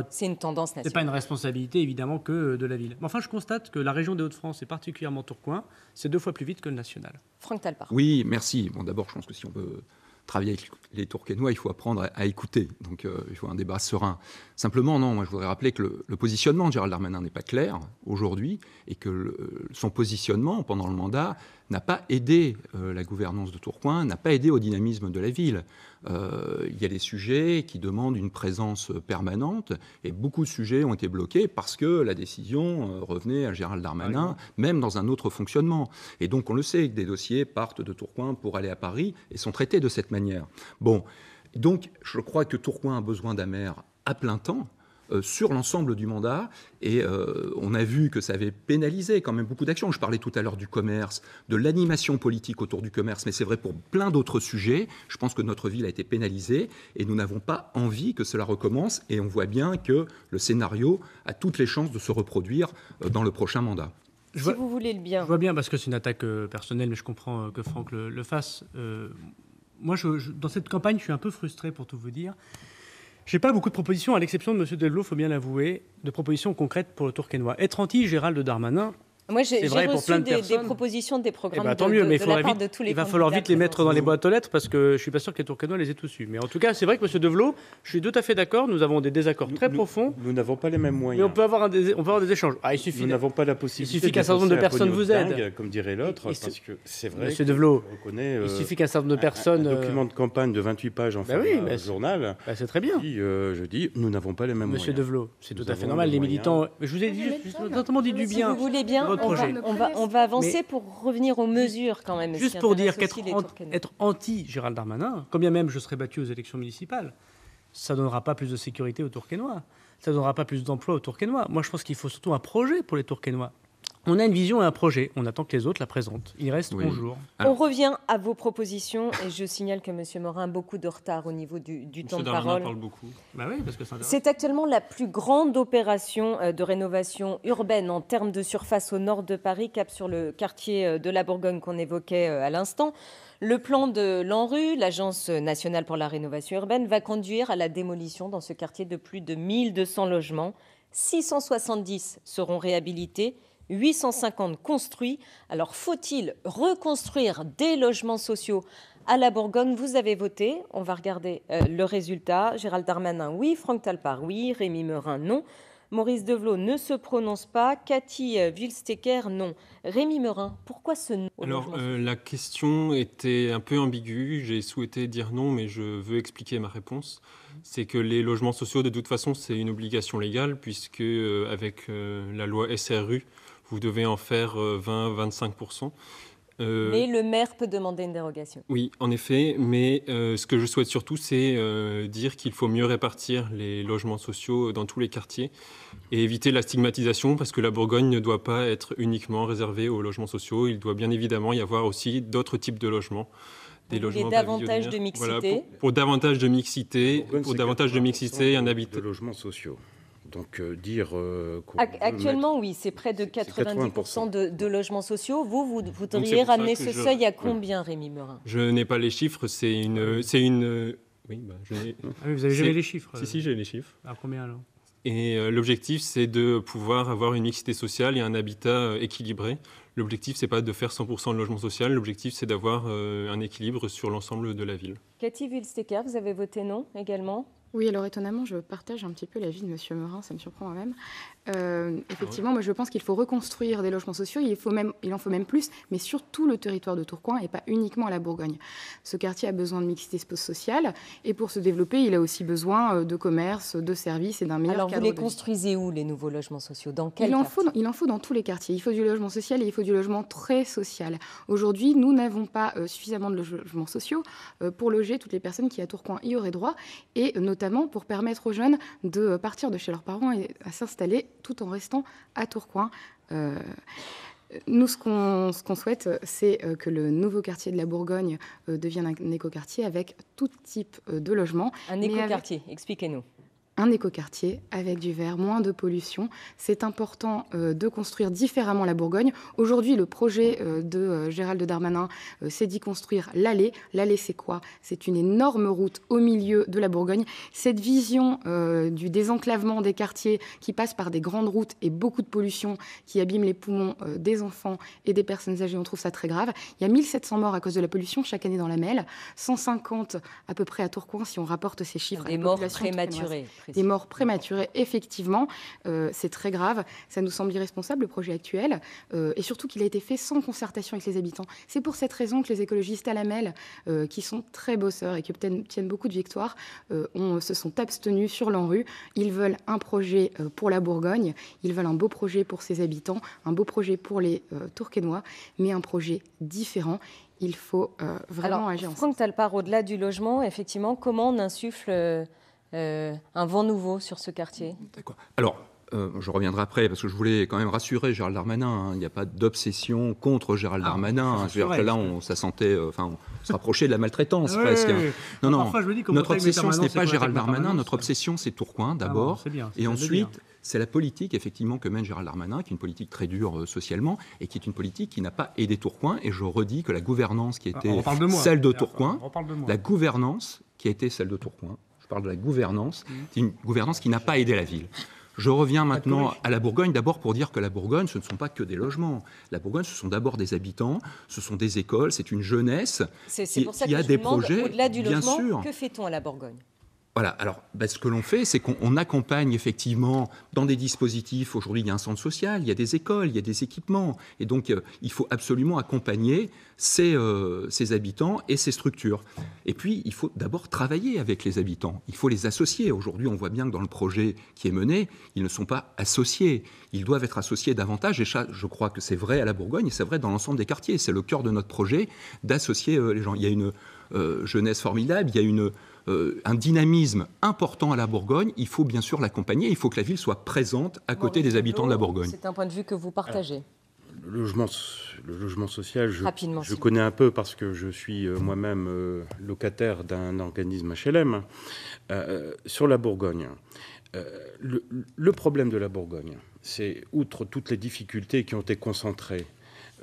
C'est une tendance nationale. Ce n'est pas une responsabilité évidemment que de la ville. Mais enfin, je constate que la région des Hauts-de-France, et particulièrement Tourcoing, c'est 2 fois plus vite que le national. Franck Talpa. Oui, merci. Bon, d'abord, je pense que si on veut travailler avec les Tourquenois, il faut apprendre à écouter. Donc, il faut un débat serein. Simplement, non, moi, je voudrais rappeler que le positionnement de Gérald Darmanin n'est pas clair aujourd'hui et que son positionnement pendant le mandat n'a pas aidé la gouvernance de Tourcoing, n'a pas aidé au dynamisme de la ville. Il y a des sujets qui demandent une présence permanente et beaucoup de sujets ont été bloqués parce que la décision revenait à Gérald Darmanin, même dans un autre fonctionnement. Et donc, on le sait, que des dossiers partent de Tourcoing pour aller à Paris et sont traités de cette manière. Bon, donc, je crois que Tourcoing a besoin d'un maire à plein temps, sur l'ensemble du mandat, et on a vu que ça avait pénalisé quand même beaucoup d'actions. Je parlais tout à l'heure du commerce, de l'animation politique autour du commerce, mais c'est vrai pour plein d'autres sujets. Je pense que notre ville a été pénalisée et nous n'avons pas envie que cela recommence, et on voit bien que le scénario a toutes les chances de se reproduire dans le prochain mandat. Si vous voulez le bien. Je vois bien, parce que c'est une attaque personnelle, mais je comprends que Franck le fasse. Moi, dans cette campagne, je suis un peu frustré, pour tout vous dire. Je n'ai pas beaucoup de propositions, à l'exception de M. Delvaux, il faut bien l'avouer, de propositions concrètes pour le Tourquenois. Être anti-Gérald Darmanin, moi, j'ai reçu des propositions, des programmes de la part de tous les candidats. Il va falloir vite les mettre dans les boîtes aux lettres parce que je ne suis pas sûr que les Tourquenois les aient tous eus. Mais en tout cas, c'est vrai que M. Delvaux, je suis tout à fait d'accord, nous avons des désaccords très profonds. Nous n'avons pas les mêmes moyens. Mais on peut avoir des échanges. Nous n'avons pas la possibilité. Il suffit qu'un certain nombre de personnes vous aident. Comme dirait l'autre, parce que c'est vrai. M. Delvaux, il suffit qu'un certain nombre de personnes. Un document de campagne de 28 pages en format journal. C'est très bien. Je dis, nous n'avons pas les mêmes moyens. M. Delvaux, c'est tout à fait normal. Les militants. Je vous ai dit, notamment dit du bien. Si vous voulez bien, on va avancer pour revenir aux mesures quand même. Juste pour dire qu'être anti-Gérald Darmanin, quand bien même je serais battu aux élections municipales, ça ne donnera pas plus de sécurité aux Tourquenois. Ça ne donnera pas plus d'emplois aux Tourquenois. Moi, je pense qu'il faut surtout un projet pour les Tourquenois. On a une vision et un projet. On attend que les autres la présentent. Il reste 11 jours. On revient à vos propositions et je signale que M. Morin a beaucoup de retard au niveau du temps de parole. Parle beaucoup. Bah oui, parce que c'est actuellement la plus grande opération de rénovation urbaine en termes de surface au nord de Paris, cap sur le quartier de la Bourgogne qu'on évoquait à l'instant. Le plan de l'ANRU, l'Agence nationale pour la rénovation urbaine, va conduire à la démolition dans ce quartier de plus de 1200 logements. 670 seront réhabilités. 850 construits. Alors, faut-il reconstruire des logements sociaux à la Bourgogne? Vous avez voté. On va regarder le résultat. Gérald Darmanin, oui. Franck Talpa, oui. Rémi Merin, non. Maurice Develot ne se prononce pas. Cathy Wildstecker, non. Rémi Merin, pourquoi ce non? Alors, la question était un peu ambiguë. J'ai souhaité dire non, mais je veux expliquer ma réponse. C'est que les logements sociaux, de toute façon, c'est une obligation légale, puisque avec la loi SRU, vous devez en faire 20-25%. Mais le maire peut demander une dérogation. Oui, en effet. Mais ce que je souhaite surtout, c'est dire qu'il faut mieux répartir les logements sociaux dans tous les quartiers et éviter la stigmatisation, parce que la Bourgogne ne doit pas être uniquement réservée aux logements sociaux. Il doit bien évidemment y avoir aussi d'autres types de logements. Des logements davantage de mixité. Voilà, pour davantage de mixité, un habitat. De logements sociaux. Donc actuellement, oui, c'est près de 90% de logements sociaux. Vous voudriez ramener ce seuil à combien, Rémi Merin? Je n'ai pas les chiffres, c'est une... Oui, vous n'avez jamais les chiffres? Si, j'ai les chiffres. À combien alors? Et l'objectif, c'est de pouvoir avoir une mixité sociale et un habitat équilibré. L'objectif, c'est pas de faire 100% de logement social. L'objectif, c'est d'avoir un équilibre sur l'ensemble de la ville. Cathy Wildstecker, vous avez voté non également? Oui, alors étonnamment, je partage un petit peu l'avis de M. Morin, ça me surprend moi-même. Effectivement, moi je pense qu'il faut reconstruire des logements sociaux, il en faut même plus, mais sur tout le territoire de Tourcoing et pas uniquement à la Bourgogne. Ce quartier a besoin de mixité sociale et pour se développer, il a aussi besoin de commerce, de services et d'un meilleur cadre de vie. Alors vous les construisez où, les nouveaux logements sociaux? Dans quel il en quartier? faut dans tous les quartiers. Il faut du logement social et il faut du logement très social. Aujourd'hui, nous n'avons pas suffisamment de logements sociaux pour loger toutes les personnes qui à Tourcoing y auraient droit et notamment pour permettre aux jeunes de partir de chez leurs parents et à s'installer tout en restant à Tourcoing. Nous, ce qu'on souhaite, c'est que le nouveau quartier de la Bourgogne devienne un écoquartier avec tout type de logement. Un écoquartier, expliquez-nous. Un écoquartier avec du vert, moins de pollution. C'est important de construire différemment la Bourgogne. Aujourd'hui, le projet de Gérald Darmanin, c'est d'y construire l'allée. L'allée, c'est quoi? C'est une énorme route au milieu de la Bourgogne. Cette vision du désenclavement des quartiers qui passe par des grandes routes et beaucoup de pollution qui abîme les poumons des enfants et des personnes âgées, on trouve ça très grave. Il y a 1700 morts à cause de la pollution chaque année dans la Melle, 150 à peu près à Tourcoing si on rapporte ces chiffres. Des morts prématurées. Des morts prématurées, effectivement, c'est très grave. Ça nous semble irresponsable, le projet actuel, et surtout qu'il a été fait sans concertation avec les habitants. C'est pour cette raison que les écologistes à la Melle, qui sont très bosseurs et qui obtiennent beaucoup de victoires, se sont abstenus sur l'ANRU. Ils veulent un projet pour la Bourgogne, ils veulent un beau projet pour ses habitants, un beau projet pour les Tourquenois, mais un projet différent. Il faut vraiment agir ensemble. Franck Talpart, au-delà du logement, effectivement, comment on insuffle un vent nouveau sur ce quartier? D'accord. Alors, je reviendrai après, parce que je voulais quand même rassurer Gérald Darmanin. Hein. Il n'y a pas d'obsession contre Gérald Darmanin. Hein. C'est-à-dire que là, on se rapprochait de la maltraitance, presque. Oui. Non, notre bataille obsession, ce n'est pas Gérald Darmanin. Darmanin. Notre obsession, c'est Tourcoing, d'abord. Et ensuite, c'est la politique, effectivement, que mène Gérald Darmanin, qui est une politique très dure socialement, et qui est une politique qui n'a pas aidé Tourcoing. Et je redis que la gouvernance qui était celle de Tourcoing, la gouvernance qui a été celle de Tourcoing, je parle de la gouvernance, c'est une gouvernance qui n'a pas aidé la ville. Je reviens maintenant à la Bourgogne, d'abord pour dire que la Bourgogne, ce ne sont pas que des logements. La Bourgogne, ce sont d'abord des habitants, ce sont des écoles, c'est une jeunesse qui a des projets, au-delà du bien logement, sûr. Que fait-on à la Bourgogne? Voilà, alors ce que l'on fait, c'est qu'on accompagne effectivement dans des dispositifs. Aujourd'hui, il y a un centre social, il y a des écoles, il y a des équipements. Et donc, il faut absolument accompagner ces habitants et ces structures. Et puis, il faut d'abord travailler avec les habitants. Il faut les associer. Aujourd'hui, on voit bien que dans le projet qui est mené, ils ne sont pas associés. Ils doivent être associés davantage. Et ça, je crois que c'est vrai à la Bourgogne et c'est vrai dans l'ensemble des quartiers. C'est le cœur de notre projet d'associer les gens. Il y a une jeunesse formidable, il y a un dynamisme important à la Bourgogne, il faut bien sûr l'accompagner, il faut que la ville soit présente à côté des habitants de la Bourgogne. C'est un point de vue que vous partagez. Le logement social, je connais un peu parce que je suis moi-même locataire d'un organisme HLM. Sur la Bourgogne, le problème de la Bourgogne, c'est, outre toutes les difficultés qui ont été concentrées,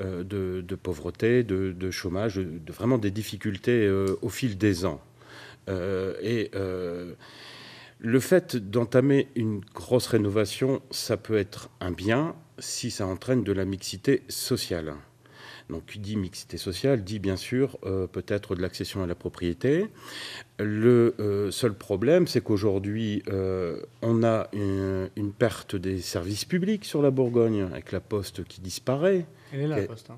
de pauvreté, de chômage, vraiment des difficultés au fil des ans. Le fait d'entamer une grosse rénovation, ça peut être un bien si ça entraîne de la mixité sociale. Donc, qui dit mixité sociale, dit bien sûr peut-être de l'accession à la propriété. Le seul problème, c'est qu'aujourd'hui, on a une perte des services publics sur la Bourgogne, avec la Poste qui disparaît. Elle est là, la Poste.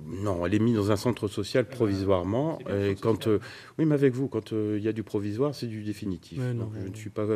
Non, elle est mise dans un centre social provisoirement. Et quand, oui, mais avec vous, quand il y a du provisoire, c'est du définitif. Donc, je ne suis pas.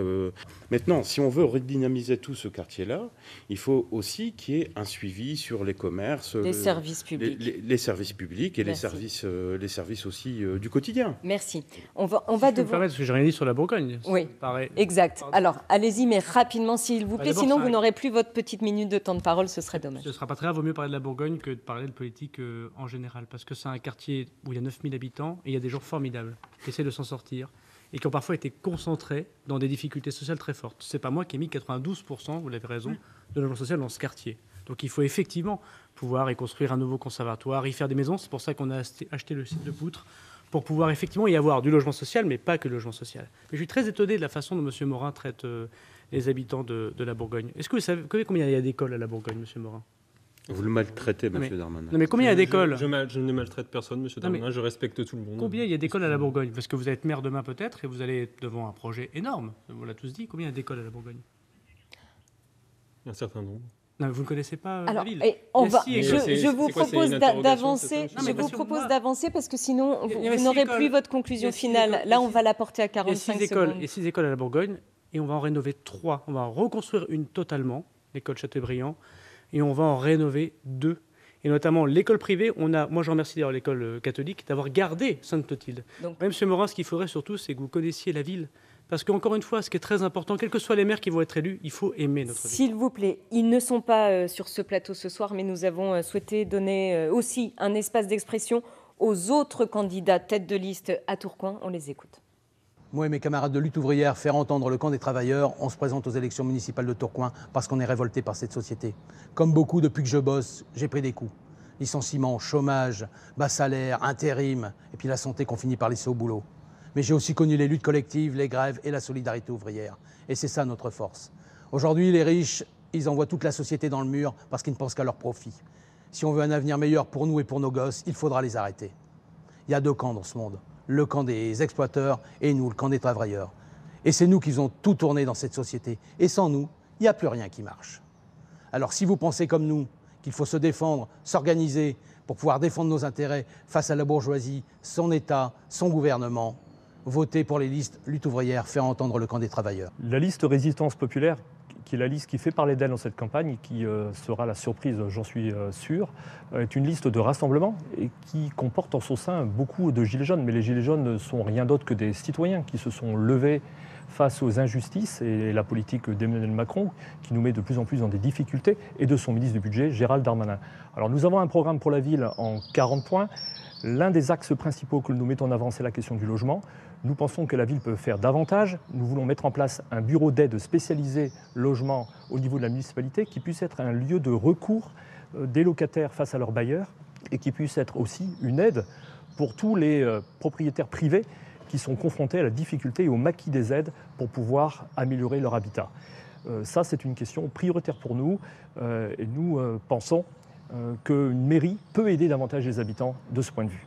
Maintenant, si on veut redynamiser tout ce quartier-là, il faut aussi qu'il y ait un suivi sur les commerces, les services publics, les services publics et les services aussi du quotidien. Merci. On va devoir. Parce que j'ai rien dit sur la Bourgogne. Oui, exact. Alors, allez-y, mais rapidement, s'il vous plaît. Sinon, vous n'aurez plus votre petite minute de temps de parole. Ce serait dommage. Ce ne sera pas très grave. Vaut mieux parler de la Bourgogne que de parler de politique en général. Parce que c'est un quartier où il y a 9000 habitants et il y a des gens formidables qui essaient de s'en sortir et qui ont parfois été concentrés dans des difficultés sociales très fortes. Ce n'est pas moi qui ai mis 92%, vous l'avez raison, de logement social dans ce quartier. Donc il faut effectivement pouvoir y construire un nouveau conservatoire, y faire des maisons. C'est pour ça qu'on a acheté le site de Poutre, pour pouvoir effectivement y avoir du logement social, mais pas que le logement social. Mais je suis très étonné de la façon dont M. Morin traite les habitants de la Bourgogne. Est-ce que vous savez combien il y a d'écoles à la Bourgogne, M. Morin? Vous le maltraitez, M. Darmanin. Non, mais combien il y a d'écoles? Je ne maltraite personne, M. Darmanin, je respecte tout le monde. Combien il y a d'écoles à la Bourgogne? Parce que vous allez être maire demain peut-être, et vous allez être devant un projet énorme. On l'a tous dit. Combien il y a d'écoles à la Bourgogne? Un certain nombre. Non, vous ne connaissez pas la ville. Je vous propose d'avancer. Je vous propose d'avancer parce que sinon, vous n'aurez plus votre conclusion finale. Là, on va la porter à 45 secondes. Il y a 6 écoles à la Bourgogne, et on va en rénover 3. On va en reconstruire une totalement, l'école Châteaubriand, et on va en rénover 2. Et notamment l'école privée, moi je remercie d'ailleurs l'école catholique d'avoir gardé Sainte-Clotilde. Même M. Morin, ce qu'il faudrait surtout, c'est que vous connaissiez la ville. Parce qu'encore une fois, ce qui est très important, quels que soient les maires qui vont être élus, il faut aimer notre ville. S'il vous plaît, ils ne sont pas sur ce plateau ce soir, mais nous avons souhaité donner aussi un espace d'expression aux autres candidats tête de liste à Tourcoing. On les écoute. Moi et mes camarades de lutte ouvrière, faire entendre le camp des travailleurs, on se présente aux élections municipales de Tourcoing parce qu'on est révolté par cette société. Comme beaucoup, depuis que je bosse, j'ai pris des coups. Licenciement, chômage, bas salaire, intérim, et puis la santé qu'on finit par laisser au boulot. Mais j'ai aussi connu les luttes collectives, les grèves et la solidarité ouvrière. Et c'est ça notre force. Aujourd'hui, les riches, ils envoient toute la société dans le mur parce qu'ils ne pensent qu'à leur profit. Si on veut un avenir meilleur pour nous et pour nos gosses, il faudra les arrêter. Il y a 2 camps dans ce monde. Le camp des exploiteurs et nous, le camp des travailleurs. Et c'est nous qui avons tout tourné dans cette société. Et sans nous, il n'y a plus rien qui marche. Alors si vous pensez comme nous qu'il faut se défendre, s'organiser pour pouvoir défendre nos intérêts face à la bourgeoisie, son État, son gouvernement, votez pour les listes lutte ouvrière, faire entendre le camp des travailleurs. La liste Résistance populaire, qui est la liste qui fait parler d'elle dans cette campagne, qui sera la surprise, j'en suis sûr, est une liste de rassemblement et qui comporte en son sein beaucoup de gilets jaunes. Mais les gilets jaunes ne sont rien d'autre que des citoyens qui se sont levés face aux injustices et la politique d'Emmanuel Macron, qui nous met de plus en plus dans des difficultés, et de son ministre du Budget, Gérald Darmanin. Alors nous avons un programme pour la ville en 40 points. L'un des axes principaux que nous mettons en avant, c'est la question du logement. Nous pensons que la ville peut faire davantage. Nous voulons mettre en place un bureau d'aide spécialisé logement au niveau de la municipalité qui puisse être un lieu de recours des locataires face à leurs bailleurs et qui puisse être aussi une aide pour tous les propriétaires privés qui sont confrontés à la difficulté et au maquis des aides pour pouvoir améliorer leur habitat. Ça, c'est une question prioritaire pour nous et nous pensons qu'une mairie peut aider davantage les habitants de ce point de vue.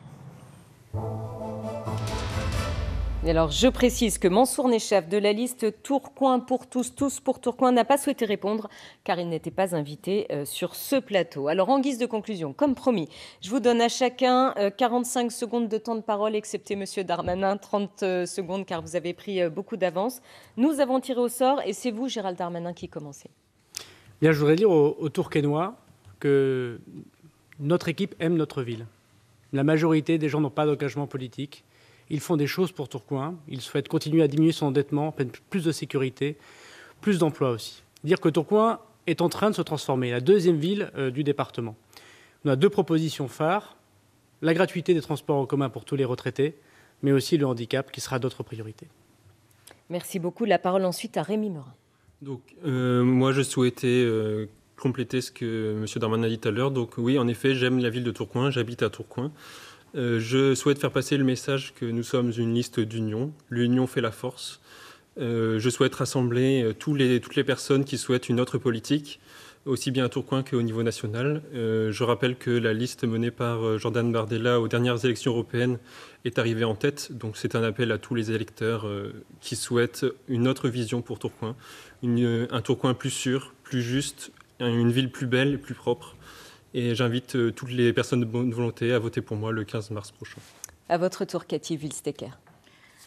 Et alors, je précise que Mansour Néchaf de la liste Tourcoing pour tous, tous pour Tourcoing n'a pas souhaité répondre car il n'était pas invité sur ce plateau. Alors, en guise de conclusion, comme promis, je vous donne à chacun 45 secondes de temps de parole, excepté M. Darmanin, 30 secondes car vous avez pris beaucoup d'avance. Nous avons tiré au sort et c'est vous, Gérald Darmanin, qui commencez. Bien, je voudrais dire aux Tourquenois que notre équipe aime notre ville. La majorité des gens n'ont pas d'engagement politique. Ils font des choses pour Tourcoing. Ils souhaitent continuer à diminuer son endettement, plus de sécurité, plus d'emplois aussi. Dire que Tourcoing est en train de se transformer, la deuxième ville du département. On a 2 propositions phares, la gratuité des transports en commun pour tous les retraités, mais aussi le handicap qui sera d'autres priorités. Merci beaucoup. La parole ensuite à Rémi Meurant. Donc, moi, je souhaitais compléter ce que M. Darmanin a dit tout à l'heure. Donc oui, en effet, j'aime la ville de Tourcoing, j'habite à Tourcoing. Je souhaite faire passer le message que nous sommes une liste d'union. L'union fait la force. Je souhaite rassembler toutes les personnes qui souhaitent une autre politique, aussi bien à Tourcoing qu'au niveau national. Je rappelle que la liste menée par Jordan Bardella aux dernières élections européennes est arrivée en tête. Donc c'est un appel à tous les électeurs qui souhaitent une autre vision pour Tourcoing. Un Tourcoing plus sûr, plus juste, une ville plus belle et plus propre. Et j'invite toutes les personnes de bonne volonté à voter pour moi le 15 mars prochain. À votre tour, Cathy Wildstecker.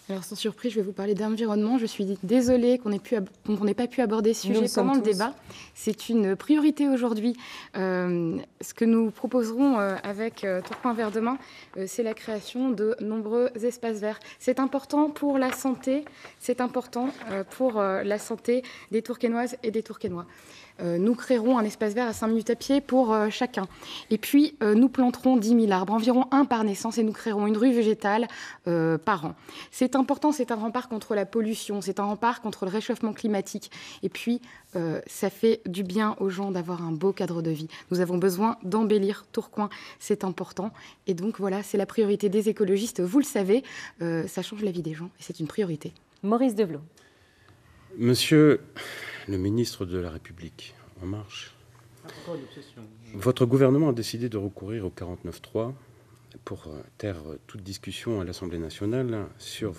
Alors sans surprise, je vais vous parler d'environnement. Je suis désolée qu'on n'ait pas pu aborder ce sujet pendant le débat. C'est une priorité aujourd'hui. Ce que nous proposerons avec Tourcoing Vert demain, c'est la création de nombreux espaces verts. C'est important pour la santé, c'est important pour la santé des Tourquenoises et des Tourquenois. Nous créerons un espace vert à 5 minutes à pied pour chacun. Et puis, nous planterons 10 000 arbres, environ 1 par naissance, et nous créerons une rue végétale par an. C'est important, c'est un rempart contre la pollution, c'est un rempart contre le réchauffement climatique. Et puis, ça fait du bien aux gens d'avoir un beau cadre de vie. Nous avons besoin d'embellir Tourcoing, c'est important. Et donc, voilà, c'est la priorité des écologistes. Vous le savez, ça change la vie des gens et c'est une priorité. Maurice Develot. Monsieur le ministre de la République En Marche, Votre gouvernement a décidé de recourir au 49.3 pour taire toute discussion à l'Assemblée nationale sur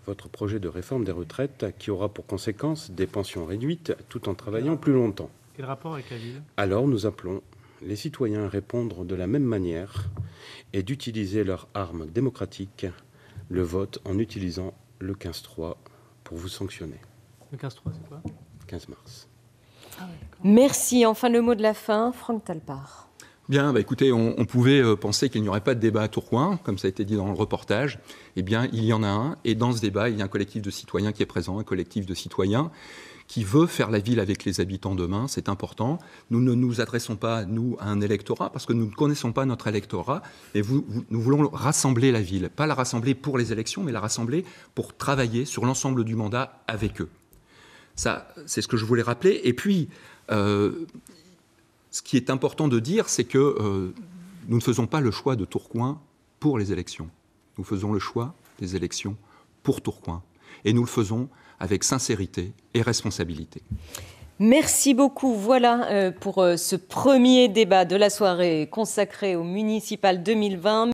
votre projet de réforme des retraites qui aura pour conséquence des pensions réduites tout en travaillant plus longtemps. Quel rapport avec la ville? Alors nous appelons les citoyens à répondre de la même manière et d'utiliser leur arme démocratique, le vote, en utilisant le 15.3 pour vous sanctionner. Le 15.3, c'est quoi? 15 mars. Merci. Enfin, le mot de la fin, Franck Talpart. Bien, écoutez, on pouvait penser qu'il n'y aurait pas de débat à Tourcoing, comme ça a été dit dans le reportage. Eh bien, il y en a un, et dans ce débat, il y a un collectif de citoyens qui est présent, un collectif de citoyens qui veut faire la ville avec les habitants demain, c'est important. Nous ne nous adressons pas, nous, à un électorat, parce que nous ne connaissons pas notre électorat, et nous voulons rassembler la ville, pas la rassembler pour les élections, mais la rassembler pour travailler sur l'ensemble du mandat avec eux. Ça, c'est ce que je voulais rappeler. Et puis, ce qui est important de dire, c'est que nous ne faisons pas le choix de Tourcoing pour les élections. Nous faisons le choix des élections pour Tourcoing. Et nous le faisons avec sincérité et responsabilité. Merci beaucoup. Voilà pour ce premier débat de la soirée consacré au municipal 2020.